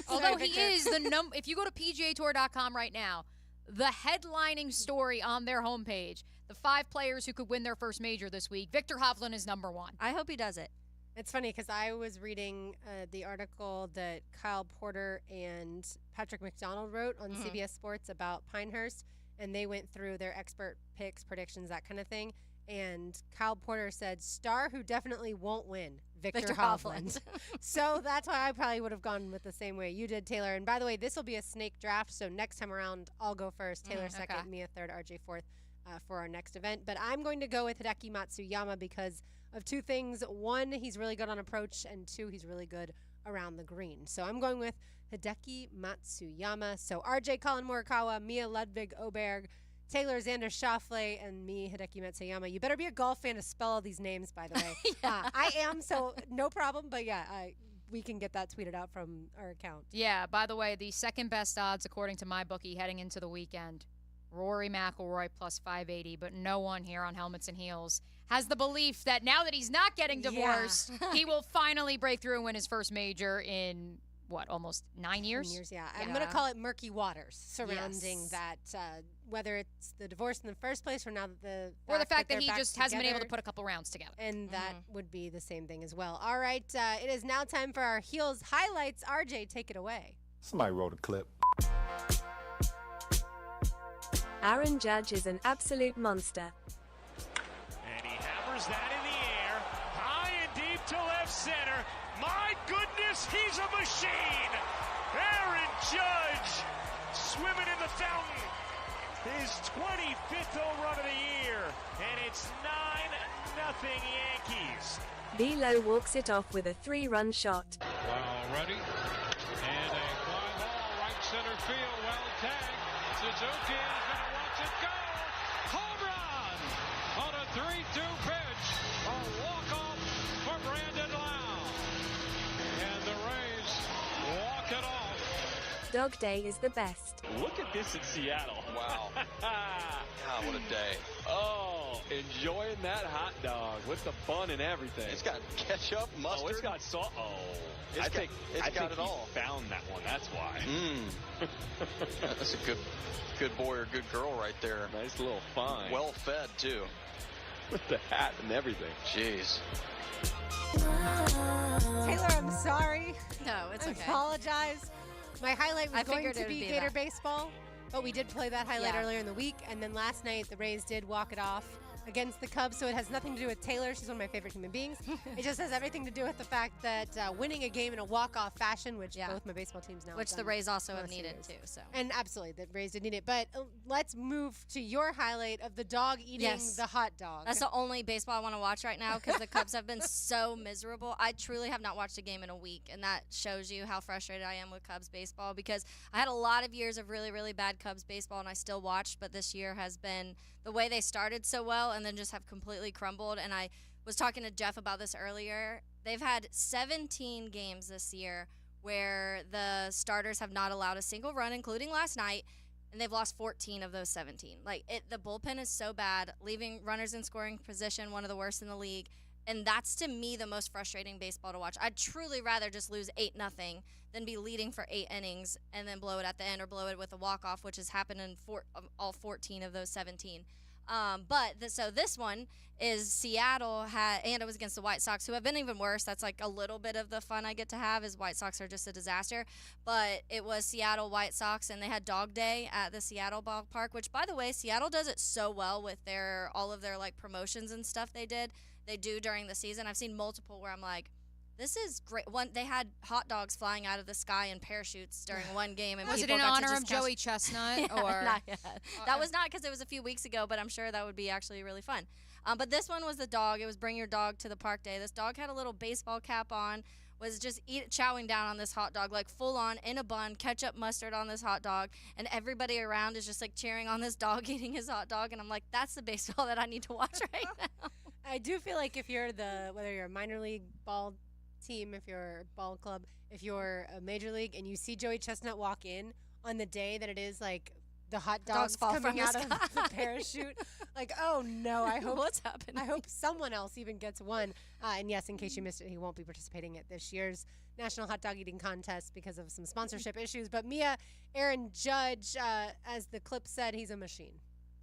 Although he is the if you go to PGAtour.com right now. The headlining story on their homepage, the 5 players who could win their first major this week, Victor Hovland is number 1. I hope he does it. It's funny because I was reading the article that Kyle Porter and Patrick McDonald wrote on CBS Sports about Pinehurst, and they went through their expert picks, predictions, that kind of thing. And Kyle Porter said, star who definitely won't win, Victor Hovland. So that's why I probably would have gone with the same way you did, Taylor. And by the way, this will be a snake draft, so next time around, I'll go first. Taylor second, Mia third, RJ fourth for our next event. But I'm going to go with Hideki Matsuyama because of 2 things. 1, he's really good on approach, and 2, he's really good around the green. So I'm going with Hideki Matsuyama. So RJ Colin Morikawa, Mia Ludwig Oberg, Taylor Xander Schauffele, and me, Hideki Matsuyama. You better be a golf fan to spell all these names, by the way. I am, so no problem. But yeah, we can get that tweeted out from our account. Yeah, by the way, the second best odds, according to my bookie, heading into the weekend, Rory McIlroy plus 580. But no one here on Helmets and Heels has the belief that now that he's not getting divorced, he will finally break through and win his first major in almost 9 years? 9 years, yeah. I'm going to call it murky waters surrounding that, whether it's the divorce in the first place or now that or the fact that he just hasn't been able to put a couple rounds together. And that would be the same thing as well. All right, it is now time for our Heels highlights. RJ, take it away. Somebody wrote a clip. Aaron Judge is an absolute monster. And he hammers that in the air, high and deep to left center. My goodness, he's a machine! Aaron Judge swimming in the fountain. His 25th home run of the year, and it's 9-0 Yankees. Velo walks it off with a 3-run shot. Ready? And a fly ball, right center field, well tagged. Suzuki is going to watch it go. Home run on a 3-2 pitch. A walk-off for Brandon Lau. And the Rays walk it off. Dog Day is the best. Look at this in Seattle. Wow. God, what a day. Oh, enjoying that hot dog with the bun and everything. It's got ketchup, mustard. Oh, it's got salt. Oh, I think it all. Found that one. That's why. That's a good boy or good girl right there. Nice little find. Well fed too. With the hat and everything. Jeez. Taylor, I'm sorry. No, it's okay. I apologize. My highlight was going figured to it would be be Gator that. baseball, but we did play that highlight earlier in the week, and then last night the Rays did walk it off against the Cubs, so it has nothing to do with Taylor. She's one of my favorite human beings. It just has everything to do with the fact that winning a game in a walk-off fashion, which both my baseball teams now Which have the done Rays also have last few needed years. too. So. And absolutely, the Rays did need it. But let's move to your highlight of the dog eating the hot dog. That's the only baseball I want to watch right now because the Cubs have been so miserable. I truly have not watched a game in a week, and that shows you how frustrated I am with Cubs baseball because I had a lot of years of really, really bad Cubs baseball, and I still watched, but this year has been the way they started so well and then just have completely crumbled. And I was talking to Jeff about this earlier. They've had 17 games this year where the starters have not allowed a single run, including last night, and they've lost 14 of those 17. The bullpen is so bad, leaving runners in scoring position, one of the worst in the league. And that's, to me, the most frustrating baseball to watch. I'd truly rather just lose 8-0 than be leading for 8 innings and then blow it at the end or blow it with a walk-off, which has happened in all 14 of those 17. So this one is Seattle and it was against the White Sox, who have been even worse. That's like a little bit of the fun I get to have is White Sox are just a disaster. But it was Seattle White Sox, and they had Dog Day at the Seattle ballpark, which, by the way, Seattle does it so well with all of their promotions and stuff they do during the season. I've seen multiple where I'm like, This is great. They had hot dogs flying out of the sky in parachutes during one game, and was it people in got honor to of just Joey Chestnut? Yeah, or not yet. That was not, because it was a few weeks ago, but I'm sure that would be actually really fun. But this one was the dog. It was Bring Your Dog to the Park Day. This dog had a little baseball cap on, was just chowing down on this hot dog, like full on in a bun, ketchup, mustard on this hot dog, and everybody around is just like cheering on this dog eating his hot dog, and I'm like, that's the baseball that I need to watch right now. I do feel like if you're whether you're a minor league ball team, if you're a ball club, if you're a major league, and you see Joey Chestnut walk in on the day that it is like the hot dogs fall coming from out the of the parachute, like, oh no, I hope what's happening. I hope someone else even gets one. And yes, in case you missed it, he won't be participating at this year's National Hot Dog Eating Contest because of some sponsorship issues. But Mia, Aaron Judge, as the clip said, he's a machine.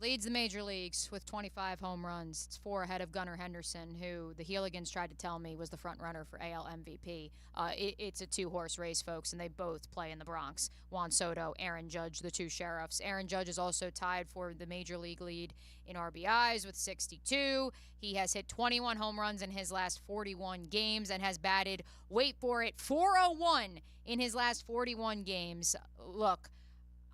Leads the major leagues with 25 home runs. It's 4 ahead of Gunnar Henderson, who the Heeligans tried to tell me was the front runner for AL MVP. It's a 2-horse race, folks, and they both play in the Bronx. Juan Soto, Aaron Judge, the 2 sheriffs. Aaron Judge is also tied for the major league lead in RBIs with 62. He has hit 21 home runs in his last 41 games and has batted, wait for it, .401 in his last 41 games. Look,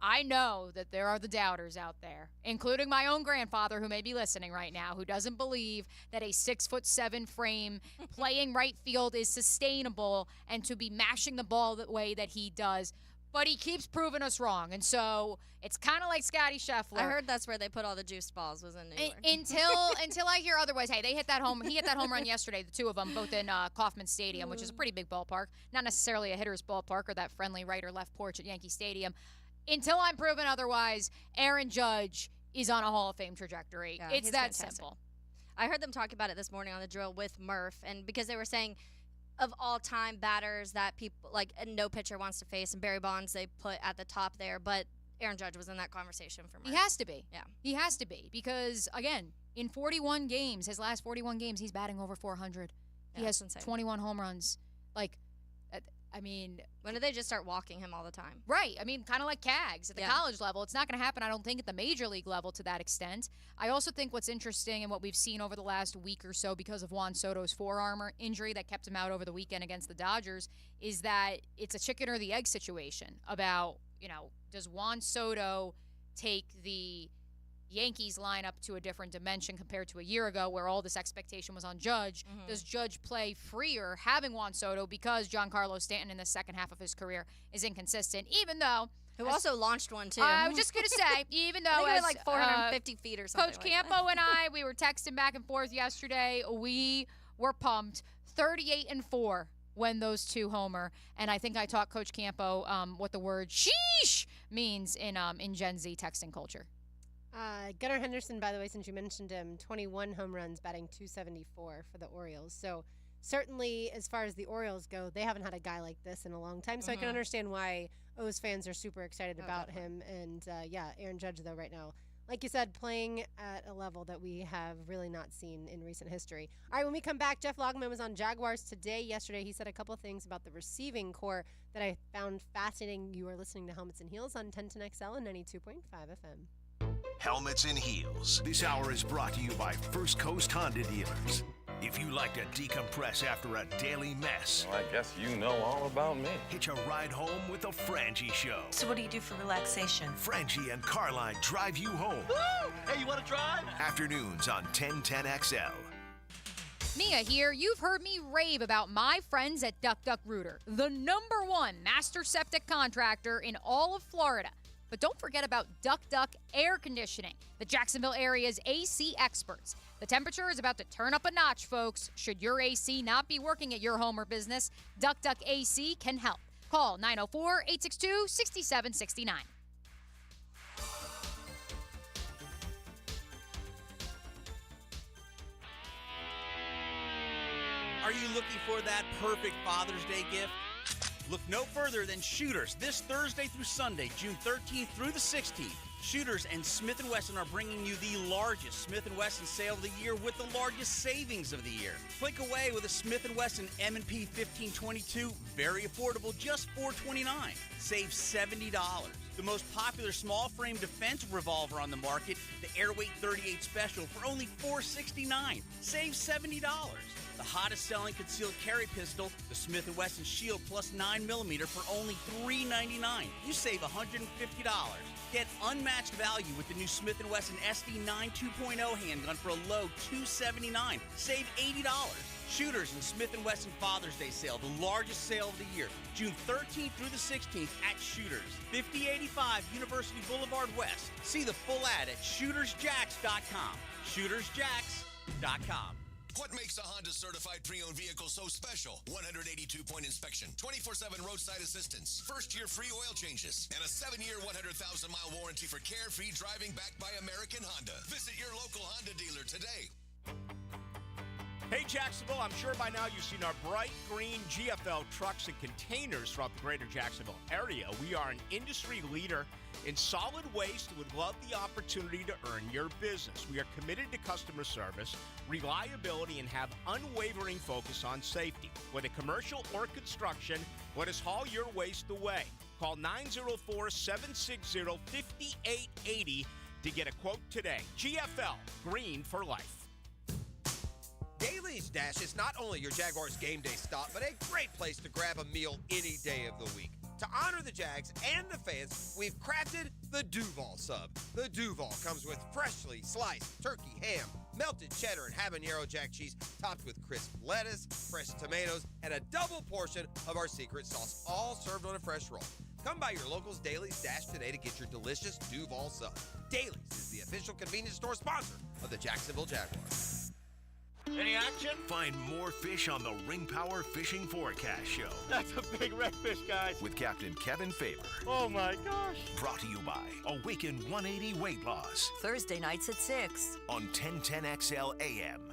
I know that there are the doubters out there, including my own grandfather, who may be listening right now, who doesn't believe that a 6'7" frame playing right field is sustainable and to be mashing the ball the way that he does. But he keeps proving us wrong, and so it's kind of like Scotty Scheffler. I heard that's where they put all the juiced balls, was in New York. Until I hear otherwise. Hey, he hit that home run yesterday, the 2 of them, both in Kauffman Stadium, which is a pretty big ballpark, not necessarily a hitter's ballpark or that friendly right or left porch at Yankee Stadium. Until I'm proven otherwise, Aaron Judge is on a Hall of Fame trajectory. Yeah, it's he's that fantastic. simple. I heard them talk about it this morning on the drill with Murph, and because they were saying of all-time batters that people, like, no pitcher wants to face, and Barry Bonds they put at the top there, but Aaron Judge was in that conversation for Murph. He has to be. Yeah. He has to be because, again, in 41 games, his last 41 games, he's batting over 400. Yeah, he has insane. 21 home runs. Like, I mean, when did they just start walking him all the time? Right. I mean, kind of like Cags at the college level. It's not going to happen, I don't think, at the major league level to that extent. I also think what's interesting and what we've seen over the last week or so because of Juan Soto's forearm injury that kept him out over the weekend against the Dodgers is that it's a chicken or the egg situation about, does Juan Soto take the Yankees lineup to a different dimension compared to a year ago where all this expectation was on Judge? Mm-hmm. Does Judge play freer having Juan Soto because Giancarlo Stanton in the second half of his career is inconsistent, even though... Who also launched one, too. I was just going to say, even though... I think it was like 450 feet or something Coach like Campo and I, we were texting back and forth yesterday. We were pumped. 38-4 when those 2 homer. And I think I taught Coach Campo what the word sheesh means in Gen Z texting culture. Gunnar Henderson, by the way, since you mentioned him, 21 home runs, batting .274 for the Orioles. So certainly, as far as the Orioles go, they haven't had a guy like this in a long time. So I can understand why O's fans are super excited about him. And Aaron Judge, though, right now, like you said, playing at a level that we have really not seen in recent history. All right, when we come back, Jeff Logman was on Jaguars Today. Yesterday, he said a couple things about the receiving core that I found fascinating. You are listening to Helmets and Heels on 1010XL and 92.5 FM. Helmets and Heels. This hour is brought to you by First Coast Honda Dealers. If you like to decompress after a daily mess, Well, I guess you know all about me. hitch a ride home with the Frangie Show. So what do you do for relaxation? Frangie and Carline drive you home. Woo! Hey, you want to drive? Afternoons on 1010XL. Mia here. You've heard me rave about my friends at Duck Duck Rooter, the #1 master septic contractor in all of Florida. But don't forget about Duck Duck Air Conditioning, the Jacksonville area's AC experts. The temperature is about to turn up a notch, folks. Should your AC not be working at your home or business, Duck Duck AC can help. Call 904-862-6769. Are you looking for that perfect Father's Day gift? Look no further than Shooters this Thursday through Sunday, June 13th through the 16th. Shooters and Smith & Wesson are bringing you the largest Smith & Wesson sale of the year with the largest savings of the year. Click away with a Smith & Wesson M&P 1522, very affordable, just $429. Save $70. The most popular small frame defensive revolver on the market, the Airweight 38 Special, for only $469. Save $70. The hottest selling concealed carry pistol, the Smith & Wesson Shield Plus 9mm, for only $399. You save $150. Get unmatched value with the new Smith & Wesson SD9 2.0 handgun for a low $279. Save $80. Shooters and Smith & Wesson Father's Day sale, the largest sale of the year, June 13th through the 16th at Shooters, 5085 University Boulevard West. See the full ad at shootersjacks.com. shootersjacks.com. What makes a Honda certified pre-owned vehicle so special? 182-point inspection, 24/7 roadside assistance, first-year free oil changes, and a 7-year, 100,000-mile warranty for carefree driving backed by American Honda. Visit your local Honda dealer today. Hey Jacksonville, I'm sure by now you've seen our bright green GFL trucks and containers throughout the greater Jacksonville area. We are an industry leader in solid waste and would love the opportunity to earn your business. We are committed to customer service, reliability, and have unwavering focus on safety. Whether commercial or construction, let us haul your waste away. Call 904-760-5880 to get a quote today. GFL, green for life. Daly's Dash is not only your Jaguars game day stop, but a great place to grab a meal any day of the week. To honor the Jags and the fans, we've crafted the Duval Sub. The Duval comes with freshly sliced turkey ham, melted cheddar and habanero jack cheese, topped with crisp lettuce, fresh tomatoes, and a double portion of our secret sauce, all served on a fresh roll. Come by your local's Daly's Dash today to get your delicious Duval Sub. Daly's is the official convenience store sponsor of the Jacksonville Jaguars. Any action? Find more fish on the Ring Power Fishing Forecast Show. That's a big redfish, guys. With Captain Kevin Faber. Oh my gosh. Brought to you by Awaken 180 Weight Loss. Thursday nights at 6. On 1010XL AM.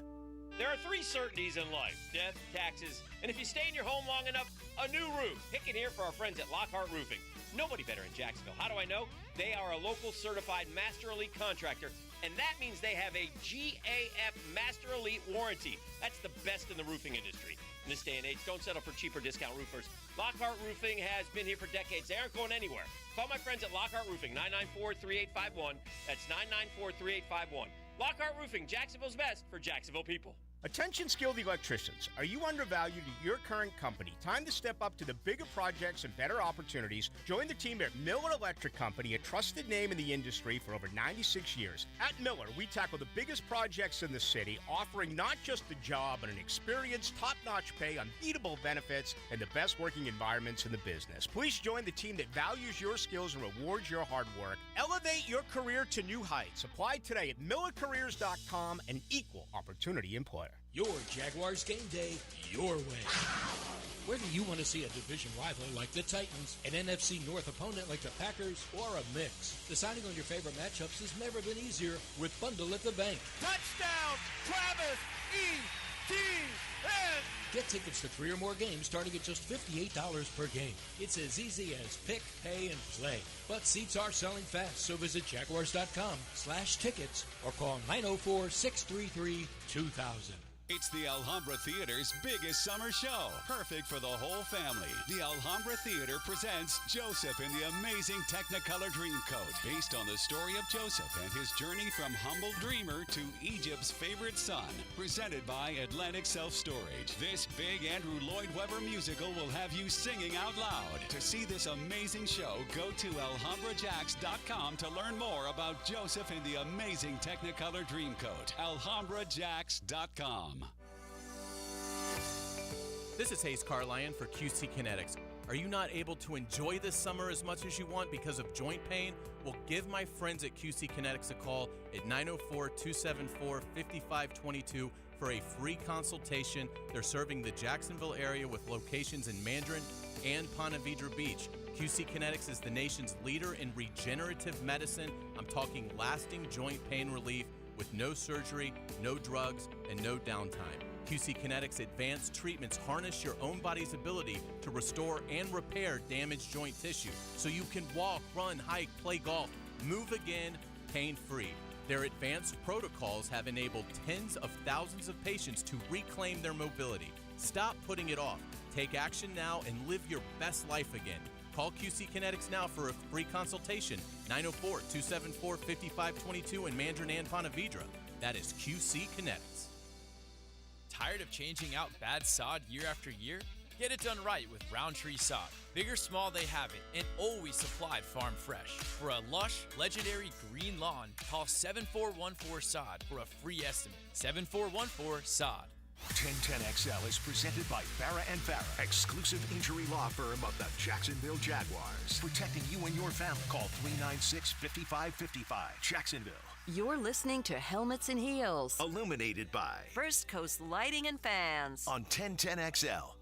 There are 3 certainties in life: death, taxes, and if you stay in your home long enough, a new roof. Pick it here for our friends at Lockhart Roofing. Nobody better in Jacksonville. How do I know? They are a local certified Master Elite contractor, and that means they have a GAF Master Elite warranty. That's the best in the roofing industry. In this day and age, don't settle for cheaper discount roofers. Lockhart Roofing has been here for decades. They aren't going anywhere. Call my friends at Lockhart Roofing, 994-3851. That's 994-3851. Lockhart Roofing, Jacksonville's best for Jacksonville people. Attention skilled electricians, are you undervalued at your current company? Time to step up to the bigger projects and better opportunities. Join the team at Miller Electric Company, a trusted name in the industry for over 96 years. At Miller, we tackle the biggest projects in the city, offering not just a job, but an experience, top-notch pay, unbeatable benefits, and the best working environments in the business. Please join the team that values your skills and rewards your hard work. Elevate your career to new heights. Apply today at millercareers.com, an equal opportunity employer. Your Jaguars game day, your way. Whether you want to see a division rival like the Titans, an NFC North opponent like the Packers, or a mix, deciding on your favorite matchups has never been easier with Bundle at the Bank. Touchdown, Travis Etienne! Get tickets to 3 or more games starting at just $58 per game. It's as easy as pick, pay, and play. But seats are selling fast, so visit jaguars.com/tickets or call 904-633-2000. It's the Alhambra Theater's biggest summer show, perfect for the whole family. The Alhambra Theater presents Joseph in the Amazing Technicolor Dreamcoat, based on the story of Joseph and his journey from humble dreamer to Egypt's favorite son. Presented by Atlantic Self-Storage, this big Andrew Lloyd Webber musical will have you singing out loud. To see this amazing show, go to alhambrajacks.com to learn more about Joseph in the Amazing Technicolor Dreamcoat. alhambrajacks.com. This is Hayes Carlion for QC Kinetics. Are you not able to enjoy this summer as much as you want because of joint pain? Well, give my friends at QC Kinetics a call at 904-274-5522 for a free consultation. They're serving the Jacksonville area with locations in Mandarin and Ponte Vedra Beach. QC Kinetics is the nation's leader in regenerative medicine. I'm talking lasting joint pain relief with no surgery, no drugs, and no downtime. QC Kinetics advanced treatments harness your own body's ability to restore and repair damaged joint tissue so you can walk, run, hike, play golf, move again, pain-free. Their advanced protocols have enabled tens of thousands of patients to reclaim their mobility. Stop putting it off. Take action now and live your best life again. Call QC Kinetics now for a free consultation. 904-274-5522 in Mandarin and Ponte Vedra. That is QC Kinetics. Tired of changing out bad sod year after year? Get it done right with Roundtree Sod. Big or small, they have it, and always supplied farm fresh. For a lush, legendary green lawn, call 7414-SOD for a free estimate. 7414-SOD. 1010XL is presented by Farah and Farah, exclusive injury law firm of the Jacksonville Jaguars. Protecting you and your family. Call 396-5555. Jacksonville. You're listening to Helmets and Heels. Illuminated by First Coast Lighting and Fans. On 1010XL.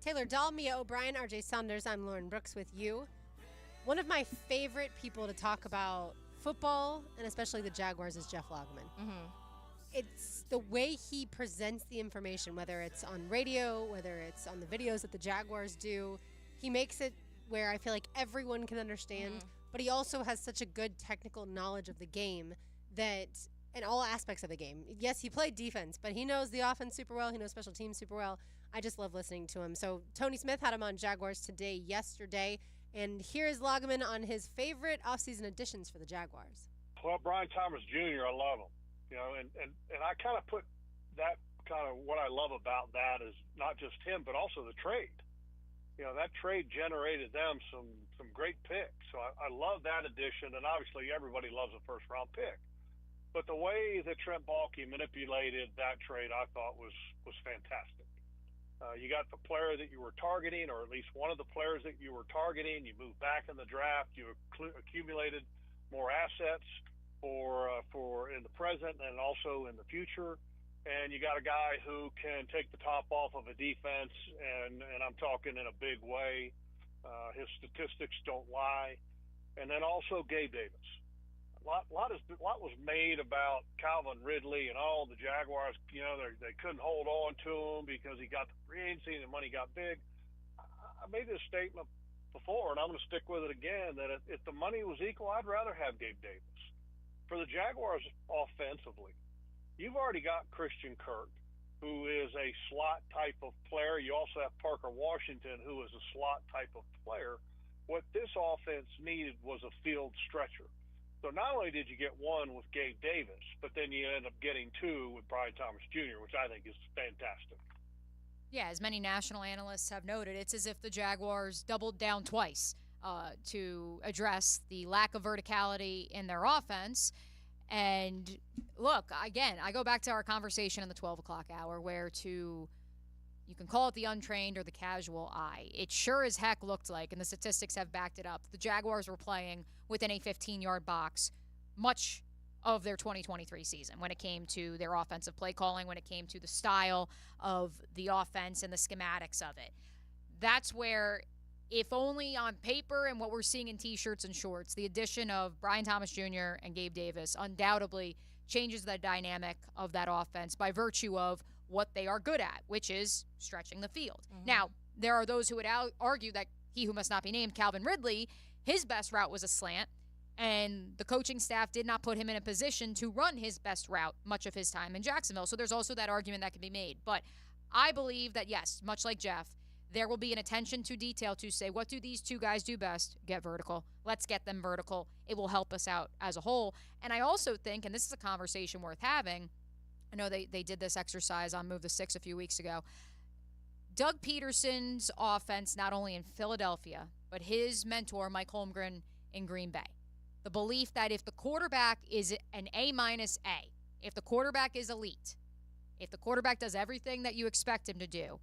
Taylor Dahl, Mia O'Brien, RJ Saunders. I'm Lauren Brooks with you. One of my favorite people to talk about football, and especially the Jaguars, is Jeff Logman. Mm-hmm. It's the way he presents the information, whether it's on radio, whether it's on the videos that the Jaguars do. He makes it where I feel like everyone can understand, but he also has such a good technical knowledge of the game that, in all aspects of the game. Yes, he played defense, but he knows the offense super well. He knows special teams super well. I just love listening to him. So Tony Smith had him on Jaguars Today yesterday, and here is Logman on his favorite offseason additions for the Jaguars. Well, Brian Thomas Jr., I love him. You know, and I kind of put that kind of what I love about that is not just him, but also the trade. You know, that trade generated them some great picks. So I love that addition, and obviously everybody loves a first-round pick. But the way that Trent Baalke manipulated that trade, I thought was fantastic. You got the player that you were targeting, or at least one of the players that you were targeting. You moved back in the draft. You accumulated more assets for in the present and also in the future. And you got a guy who can take the top off of a defense, and I'm talking in a big way. His statistics don't lie. And then also Gabe Davis. A lot was made about Calvin Ridley and all the Jaguars. You know, they couldn't hold on to him because he got the free agency and the money got big. I made this statement before, and I'm going to stick with it again, that if the money was equal, I'd rather have Gabe Davis. For the Jaguars offensively, you've already got Christian Kirk, who is a slot type of player. You also have Parker Washington, who is a slot type of player. What this offense needed was a field stretcher. So not only did you get one with Gabe Davis, but then you end up getting two with Brian Thomas Jr., which I think is fantastic. Yeah, as many national analysts have noted, it's as if the Jaguars doubled down twice to address the lack of verticality in their offense. And look, again, I go back to our conversation in the 12 o'clock hour where you can call it the untrained or the casual eye. It sure as heck looked like, and the statistics have backed it up, the Jaguars were playing within a 15-yard box much of their 2023 season when it came to their offensive play calling, when it came to the style of the offense and the schematics of it. That's where, if only on paper and what we're seeing in T-shirts and shorts, the addition of Brian Thomas Jr. and Gabe Davis undoubtedly changes the dynamic of that offense by virtue of what they are good at, which is stretching the field. Mm-hmm. Now, there are those who would argue that he who must not be named, Calvin Ridley, his best route was a slant, and the coaching staff did not put him in a position to run his best route much of his time in Jacksonville. So there's also that argument that can be made. But I believe that, yes, much like Jeff, there will be an attention to detail to say, what do these two guys do best? Get vertical. Let's get them vertical. It will help us out as a whole. And I also think, and this is a conversation worth having, I know they did this exercise on Move the Six a few weeks ago. Doug Peterson's offense, not only in Philadelphia, but his mentor, Mike Holmgren, in Green Bay. The belief that if the quarterback is an A-A, if the quarterback is elite, if the quarterback does everything that you expect him to do,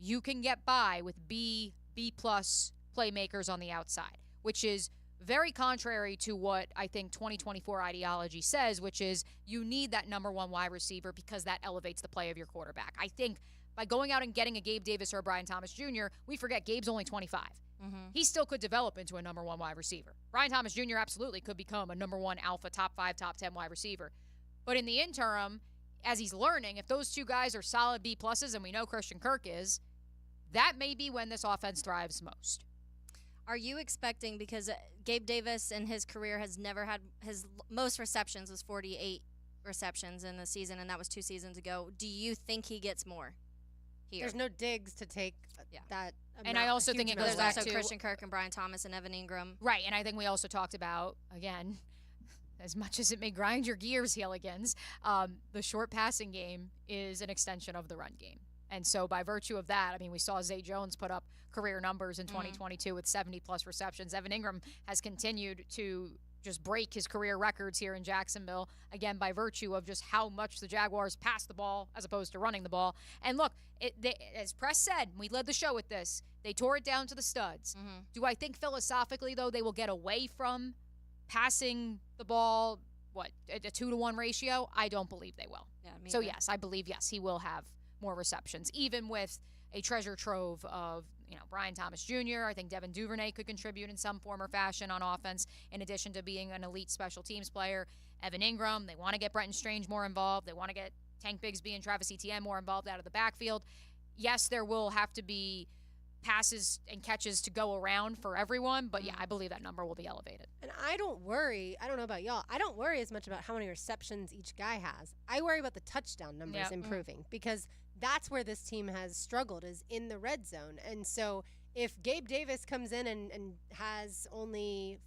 you can get by with B-plus playmakers on the outside, which is very contrary to what I think 2024 ideology says, which is you need that number one wide receiver because that elevates the play of your quarterback. I think by going out and getting a Gabe Davis or a Brian Thomas Jr., we forget Gabe's only 25. Mm-hmm. He still could develop into a number one wide receiver. Brian Thomas Jr. absolutely could become a number one alpha, top 5, top 10 wide receiver. But in the interim, as he's learning, if those two guys are solid B-pluses, and we know Christian Kirk is, that may be when this offense thrives most. Are you expecting, because Gabe Davis in his career has never had, his most receptions was 48 receptions in the season, and that was 2 seasons ago. Do you think he gets more here? There's no digs to take that And I also think it goes There's back also to Christian Kirk and Brian Thomas and Evan Ingram. Right, and I think we also talked about, again, as much as it may grind your gears, Heeligans, the short passing game is an extension of the run game. And so by virtue of that, I mean, we saw Zay Jones put up career numbers in 2022 with 70-plus receptions. Evan Ingram has continued to just break his career records here in Jacksonville, again, by virtue of just how much the Jaguars pass the ball as opposed to running the ball. And look, as Press said, we led the show with this, they tore it down to the studs. Do I think philosophically, though, they will get away from passing the ball, a 2-to-1 ratio? I don't believe they will. Yeah, so, yes, I believe, yes, he will have more receptions, even with a treasure trove of, Brian Thomas Jr. I think Devin Duvernay could contribute in some form or fashion on offense, in addition to being an elite special teams player. Evan Ingram, they want to get Brenton Strange more involved. They want to get Tank Bigsby and Travis Etienne more involved out of the backfield. Yes, there will have to be passes and catches to go around for everyone, but yeah, I believe that number will be elevated. And I don't worry, I don't know about y'all, I don't worry as much about how many receptions each guy has. I worry about the touchdown numbers improving because that's where this team has struggled, is in the red zone. And so if Gabe Davis comes in and has only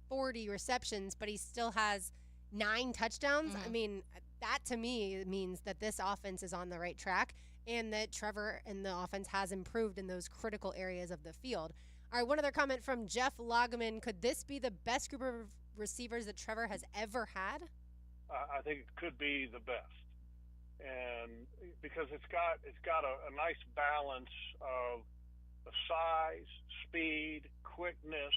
40 receptions, but he still has 9 touchdowns, I mean, that to me means that this offense is on the right track and that Trevor and the offense has improved in those critical areas of the field. All right, one other comment from Jeff Loggeman. Could this be the best group of receivers that Trevor has ever had? I think it could be the best. And because it's got a nice balance of the size, speed, quickness,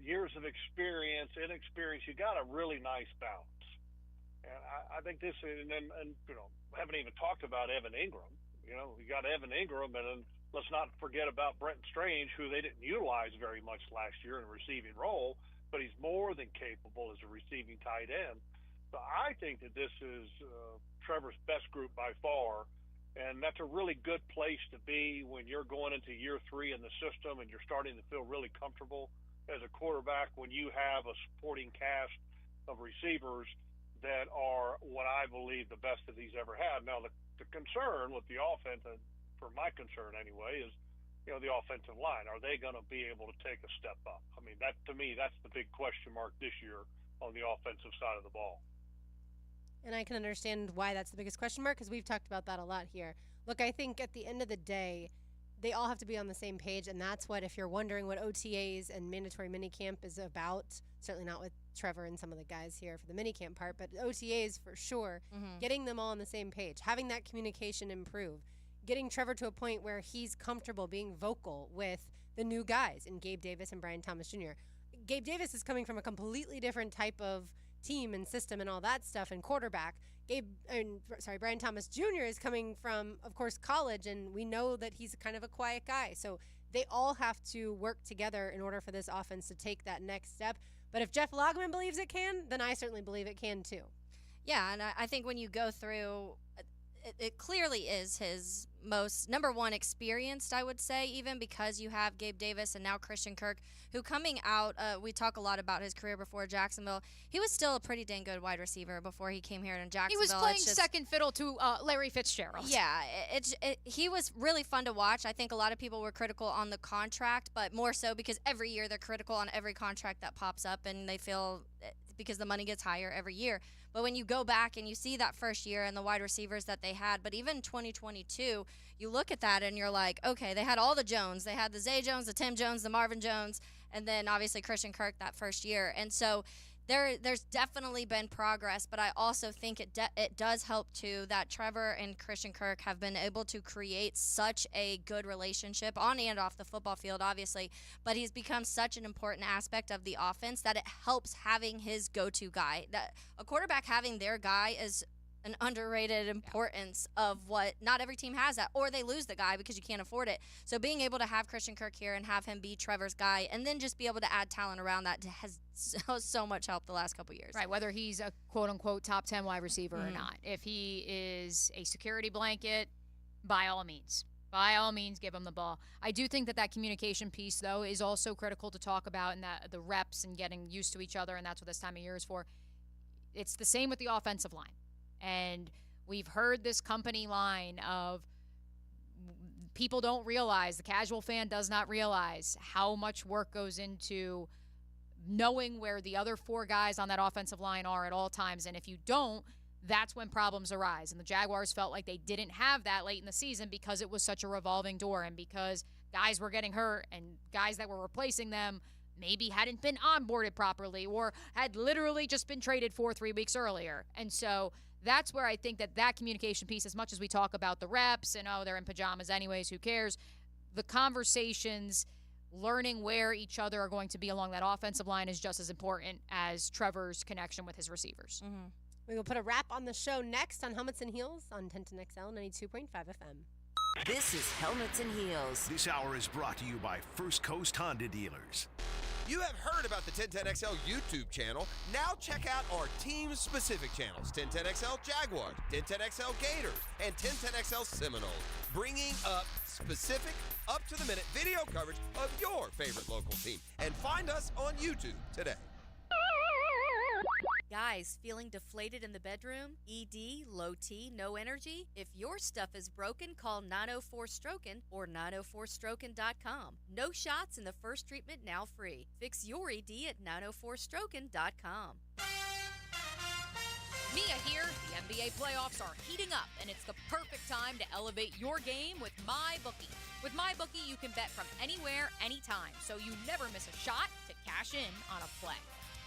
years of experience, inexperience. You got a really nice balance. And I think this is, and haven't even talked about Evan Ingram. We got Evan Ingram, and then let's not forget about Brenton Strange, who they didn't utilize very much last year in a receiving role, but he's more than capable as a receiving tight end. So I think that this is Trevor's best group by far, and that's a really good place to be when you're going into year 3 in the system and you're starting to feel really comfortable as a quarterback when you have a supporting cast of receivers that are what I believe the best that he's ever had. Now, the concern with the offense, and for my concern anyway, is the offensive line. Are they going to be able to take a step up? I mean, that to me, that's the big question mark this year on the offensive side of the ball. And I can understand why that's the biggest question mark because we've talked about that a lot here. Look, I think at the end of the day, they all have to be on the same page, and that's what, if you're wondering what OTAs and mandatory minicamp is about, certainly not with Trevor and some of the guys here for the minicamp part, but OTAs for sure, getting them all on the same page, having that communication improve, getting Trevor to a point where he's comfortable being vocal with the new guys in Gabe Davis and Brian Thomas Jr. Gabe Davis is coming from a completely different type of team and system and all that stuff and quarterback. Brian Thomas Jr. is coming from, of course, college, and we know that he's kind of a quiet guy. So they all have to work together in order for this offense to take that next step. But if Jeff Loggeman believes it can, then I certainly believe it can too. Yeah, and I think when you go through, it clearly is his most number one experienced, I would say, even because you have Gabe Davis and now Christian Kirk, who coming out, we talk a lot about his career before Jacksonville. He was still a pretty dang good wide receiver before he came here in Jacksonville. He was playing second fiddle to Larry Fitzgerald. Yeah, he was really fun to watch. I think a lot of people were critical on the contract, but more so because every year they're critical on every contract that pops up, and they feel because the money gets higher every year. But when you go back and you see that first year and the wide receivers that they had, but even 2022, you look at that and you're like, okay, they had all the Jones. They had the Zay Jones, the Tim Jones, the Marvin Jones, and then obviously Christian Kirk that first year. And so there's definitely been progress, but I also think it does help too that Trevor and Christian Kirk have been able to create such a good relationship on and off the football field, obviously, but he's become such an important aspect of the offense that it helps having his go-to guy. That a quarterback having their guy is an underrated importance of what not every team has that, or they lose the guy because you can't afford it. So being able to have Christian Kirk here and have him be Trevor's guy and then just be able to add talent around that has so much help the last couple years. Right, whether he's a quote-unquote top 10 wide receiver or not. If he is a security blanket, by all means. By all means, give him the ball. I do think that communication piece, though, is also critical to talk about, and that the reps and getting used to each other, and that's what this time of year is for. It's the same with the offensive line. And we've heard this company line of people don't realize, the casual fan does not realize how much work goes into knowing where the other 4 guys on that offensive line are at all times. And if you don't, that's when problems arise. And the Jaguars felt like they didn't have that late in the season because it was such a revolving door and because guys were getting hurt and guys that were replacing them maybe hadn't been onboarded properly or had literally just been traded 3 weeks earlier. And so that's where I think that communication piece, as much as we talk about the reps and, they're in pajamas anyways, who cares, the conversations, learning where each other are going to be along that offensive line is just as important as Trevor's connection with his receivers. Mm-hmm. We will put a wrap on the show next on Helmets and Heels on 1010XL 92.5 FM. This is Helmets and Heels. This hour is brought to you by First Coast Honda Dealers. You have heard about the 1010XL YouTube channel. Now check out our team-specific channels, 1010XL Jaguars, 1010XL Gators, and 1010XL Seminoles, bringing up specific, up-to-the-minute video coverage of your favorite local team. And find us on YouTube today. Guys, feeling deflated in the bedroom? ED, low T, no energy? If your stuff is broken, call 904-STROKEN or 904stroken.com. No shots in the first treatment, now free. Fix your ED at 904stroken.com. Mia here. The NBA playoffs are heating up, and it's the perfect time to elevate your game with MyBookie. With MyBookie, you can bet from anywhere, anytime, so you never miss a shot to cash in on a play.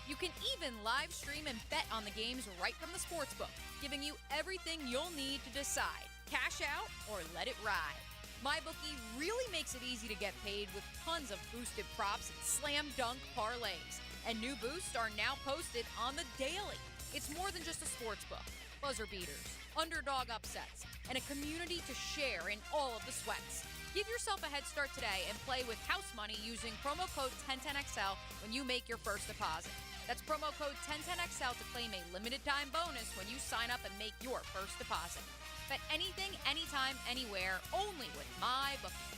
You can even live stream and bet on the games right from the sportsbook, giving you everything you'll need to decide. Cash out or let it ride. MyBookie really makes it easy to get paid with tons of boosted props and slam dunk parlays. And new boosts are now posted on the daily. It's more than just a sportsbook. Buzzer beaters, underdog upsets, and a community to share in all of the sweats. Give yourself a head start today and play with house money using promo code 1010XL when you make your first deposit. That's promo code 1010XL to claim a limited time bonus when you sign up and make your first deposit. Bet anything, anytime, anywhere, only with MyBookie.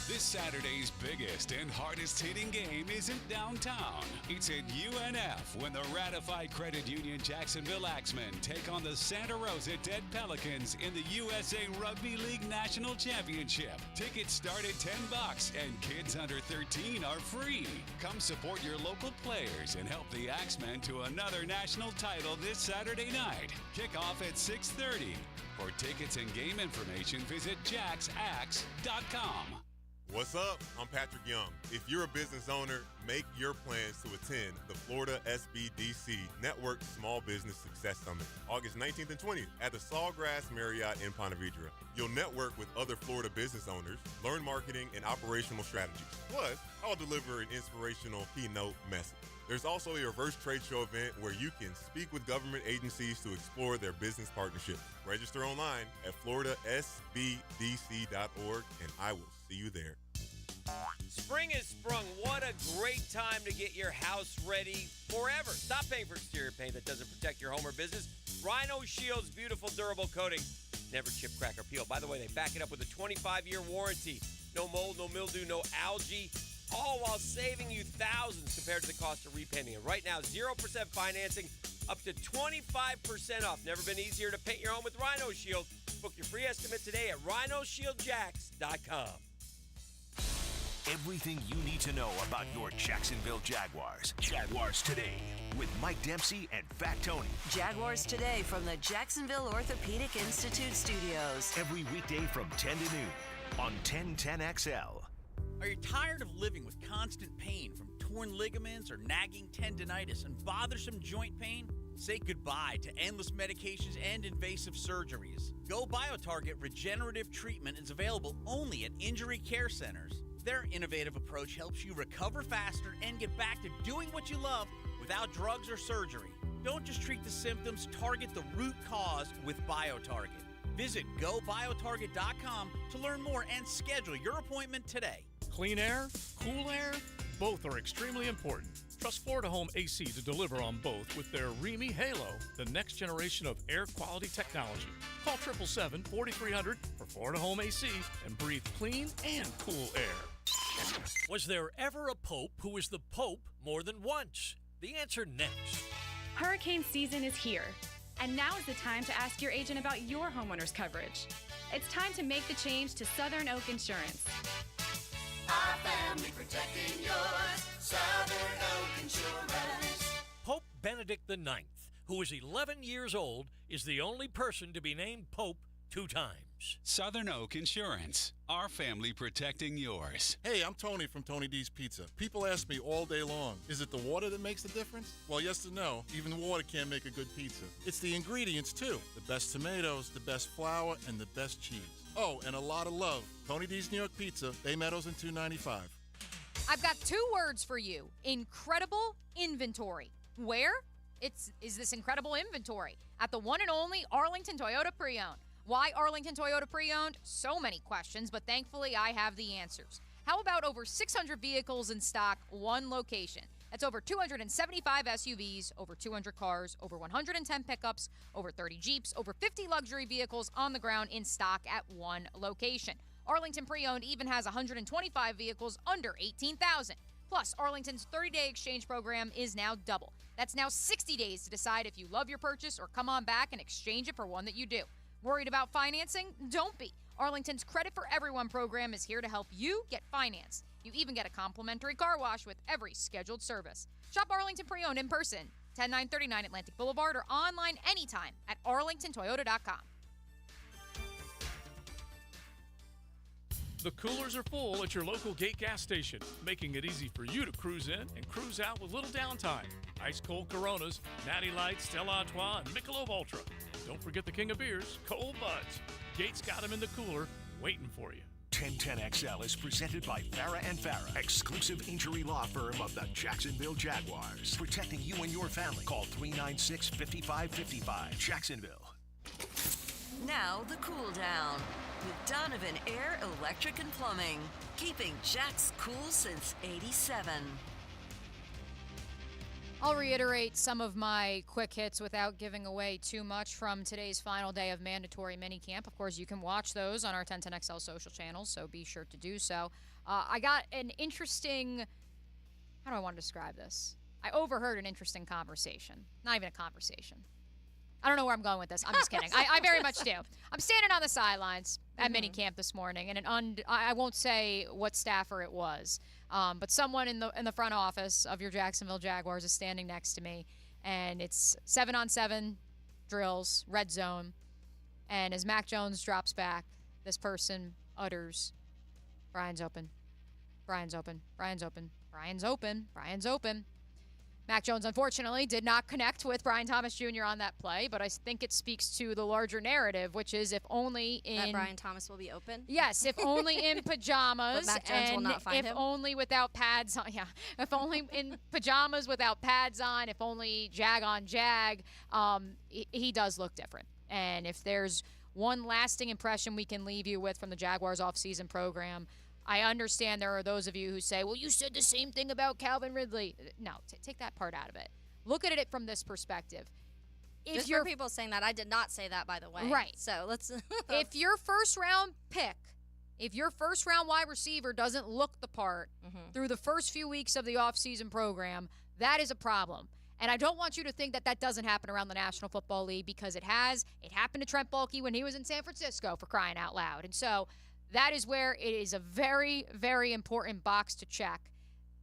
This Saturday's biggest and hardest-hitting game isn't downtown. It's at UNF when the ratified credit union Jacksonville Axemen take on the Santa Rosa Dead Pelicans in the USA Rugby League National Championship. Tickets start at $10 and kids under 13 are free. Come support your local players and help the Axemen to another national title this Saturday night. Kickoff at 6:30. For tickets and game information, visit jacksaxe.com. What's up? I'm Patrick Young. If you're a business owner, make your plans to attend the Florida SBDC Network Small Business Success Summit, August 19th and 20th at the Sawgrass Marriott in Ponte Vedra. You'll network with other Florida business owners, learn marketing and operational strategies. Plus, I'll deliver an inspirational keynote message. There's also a reverse trade show event where you can speak with government agencies to explore their business partnerships. Register online at floridasbdc.org, and I will see you there. Spring has sprung. What a great time to get your house ready forever. Stop paying for exterior paint that doesn't protect your home or business. Rhino Shield's beautiful durable coating never chip, crack, or peel. By the way, they back it up with a 25-year warranty. No mold, no mildew, no algae, all while saving you thousands compared to the cost of repainting it. Right now, 0% financing, up to 25% off. Never been easier to paint your home with Rhino Shield. Book your free estimate today at rhinoshieldjacks.com. Everything you need to know about your Jacksonville Jaguars. Jaguars Today with Mike Dempsey and Fat Tony. Jaguars Today from the Jacksonville Orthopedic Institute studios. Every weekday from 10 to noon on 1010XL. Are you tired of living with constant pain from torn ligaments or nagging tendinitis and bothersome joint pain? Say goodbye to endless medications and invasive surgeries. Go BioTarget Regenerative Treatment is available only at injury care centers. Their innovative approach helps you recover faster and get back to doing what you love without drugs or surgery. Don't just treat the symptoms, target the root cause with BioTarget. Visit gobiotarget.com to learn more and schedule your appointment today. Clean air, cool air, both are extremely important. Trust Florida Home AC to deliver on both with their REME Halo, the next generation of air quality technology. Call 777-4300 for Florida Home AC and breathe clean and cool air. Was there ever a pope who was the pope more than once? The answer next. Hurricane season is here, and now is the time to ask your agent about your homeowner's coverage. It's time to make the change to Southern Oak Insurance. Our family protecting yours, Southern Oak Insurance. Pope Benedict IX, who is 11 years old, is the only person to be named Pope 2 times. Southern Oak Insurance, our family protecting yours. Hey, I'm Tony from Tony D's Pizza. People ask me all day long, is it the water that makes the difference? Well, yes and no. Even water can't make a good pizza. It's the ingredients, too. The best tomatoes, the best flour, and the best cheese. Oh, and a lot of love. Tony D's New York Pizza, Bay Meadows and 295. I've got 2 words for you. Incredible inventory. Where? Is this incredible inventory? At the one and only Arlington Toyota Pre-Owned. Why Arlington Toyota Pre-Owned? So many questions, but thankfully I have the answers. How about over 600 vehicles in stock, one location? That's over 275 SUVs, over 200 cars, over 110 pickups, over 30 Jeeps, over 50 luxury vehicles on the ground in stock at one location. Arlington Pre-Owned even has 125 vehicles under $18,000. Plus, Arlington's 30-day exchange program is now double. That's now 60 days to decide if you love your purchase or come on back and exchange it for one that you do. Worried about financing? Don't be. Arlington's Credit for Everyone program is here to help you get financed. You even get a complimentary car wash with every scheduled service. Shop Arlington Pre-Owned in person, 10939 Atlantic Boulevard, or online anytime at arlingtontoyota.com. The coolers are full at your local Gate gas station, making it easy for you to cruise in and cruise out with little downtime. Ice cold Coronas, Natty Light, Stella Artois, and Michelob Ultra. Don't forget the king of beers, Cold Buds. Gates got them in the cooler, waiting for you. 1010XL is presented by Farah & Farah, exclusive injury law firm of the Jacksonville Jaguars. Protecting you and your family. Call 396-5555. Jacksonville. Now the cool down with Donovan Air, Electric and Plumbing. Keeping Jack's cool since '87. I'll reiterate some of my quick hits without giving away too much from today's final day of mandatory minicamp. Of course, you can watch those on our 1010XL social channels, so be sure to do so. I got an interesting, how do I want to describe this? I overheard an interesting conversation. Not even a conversation. I don't know where I'm going with this. I'm just kidding. I very much do. I'm standing on the sidelines at minicamp this morning, and I won't say what staffer it was, but someone in the front office of your Jacksonville Jaguars is standing next to me, and it's 7-on-7 drills, red zone, and as Mac Jones drops back, this person utters, "Brian's open, Brian's open, Brian's open, Brian's open, Brian's open." Mac Jones, unfortunately, did not connect with Brian Thomas Jr. on that play, but I think it speaks to the larger narrative, which is if only in... That Brian Thomas will be open? Yes, if only in pajamas. But Mac Jones will not find him. If only without pads on. Yeah, if only in pajamas without pads on, if only jag on jag, he does look different. And if there's one lasting impression we can leave you with from the Jaguars offseason program, I understand there are those of you who say, well, you said the same thing about Calvin Ridley. No, take that part out of it. Look at it from this perspective. Just for people saying that, I did not say that, by the way. Right. So let's... If your first-round pick, if your first-round wide receiver doesn't look the part through the first few weeks of the offseason program, that is a problem. And I don't want you to think that that doesn't happen around the National Football League, because it has. It happened to Trent Baalke when he was in San Francisco, for crying out loud. And so... that is where it is a very, very important box to check,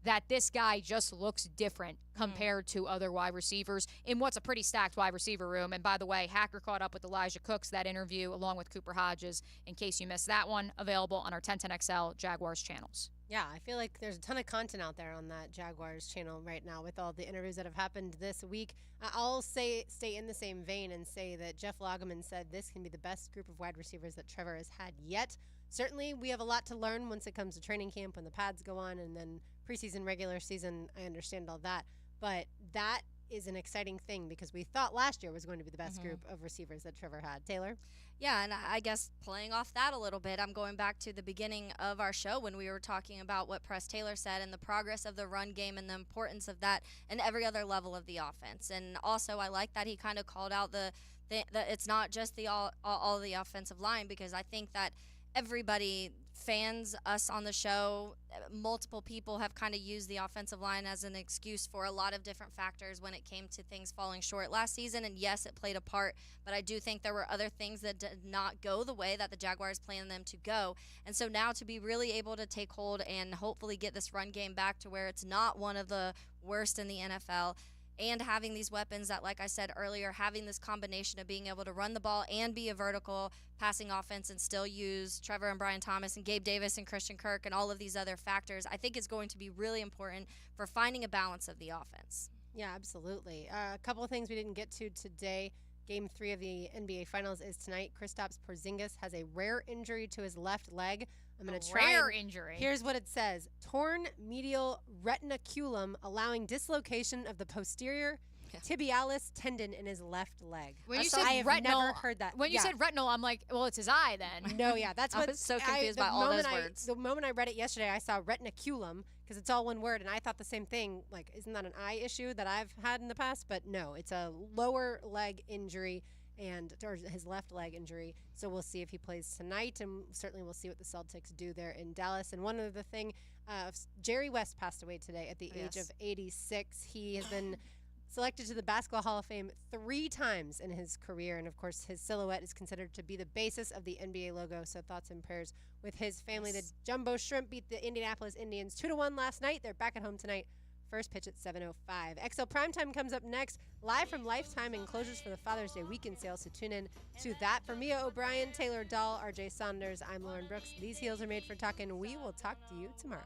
that this guy just looks different compared to other wide receivers in what's a pretty stacked wide receiver room. And by the way, Hacker caught up with Elijah Cooks, that interview, along with Cooper Hodges, in case you missed that one, available on our 1010XL Jaguars channels. Yeah, I feel like there's a ton of content out there on that Jaguars channel right now with all the interviews that have happened this week. I'll stay in the same vein and say that Jeff Lageman said this can be the best group of wide receivers that Trevor has had yet. Certainly, we have a lot to learn once it comes to training camp, when the pads go on, and then preseason, regular season. I understand all that. But that is an exciting thing, because we thought last year was going to be the best group of receivers that Trevor had. Taylor? Yeah, and I guess playing off that a little bit, I'm going back to the beginning of our show when we were talking about what Press Taylor said and the progress of the run game and the importance of that and every other level of the offense. And also, I like that he kind of called out that it's not just all the offensive line, because I think that everybody fans, us on the show, multiple people have kind of used the offensive line as an excuse for a lot of different factors when it came to things falling short last season. And yes, it played a part, but I do think there were other things that did not go the way that the Jaguars planned them to go. And so now to be really able to take hold and hopefully get this run game back to where it's not one of the worst in the NFL, and having these weapons that, like I said earlier, having this combination of being able to run the ball and be a vertical passing offense and still use Trevor and Brian Thomas and Gabe Davis and Christian Kirk and all of these other factors, I think is going to be really important for finding a balance of the offense. Yeah, absolutely. A couple of things we didn't get to today. Game 3 of the NBA Finals is tonight. Kristaps Porzingis has a rare injury to his left leg. I'm going to try. Rare injury. Here's what it says: torn medial retinaculum, allowing dislocation of the posterior tibialis tendon in his left leg. When you said I have retinal, never heard that. When you said retinal, I'm like, well, it's his eye then. No, yeah, that's what I was so confused by all those words. The moment I read it yesterday, I saw retinaculum because it's all one word, and I thought the same thing. Like, isn't that an eye issue that I've had in the past? But no, it's a lower leg injury or his left leg injury. So we'll see if he plays tonight, and certainly we'll see what the Celtics do there in Dallas. And one other thing, Jerry West passed away today at the age of 86. He has been selected to the Basketball Hall of Fame 3 times in his career, and of course his silhouette is considered to be the basis of the NBA logo, so thoughts and prayers with his family. The Jumbo Shrimp beat the Indianapolis Indians 2-1 last night. They're back at home tonight. First pitch at 7:05. XL Primetime comes up next, live from Lifetime Enclosures for the Father's Day weekend sale, so tune in to that. For Mia O'Brien, Taylor Dahl, RJ Saunders, I'm Lauren Brooks. These heels are made for talking. We will talk to you tomorrow.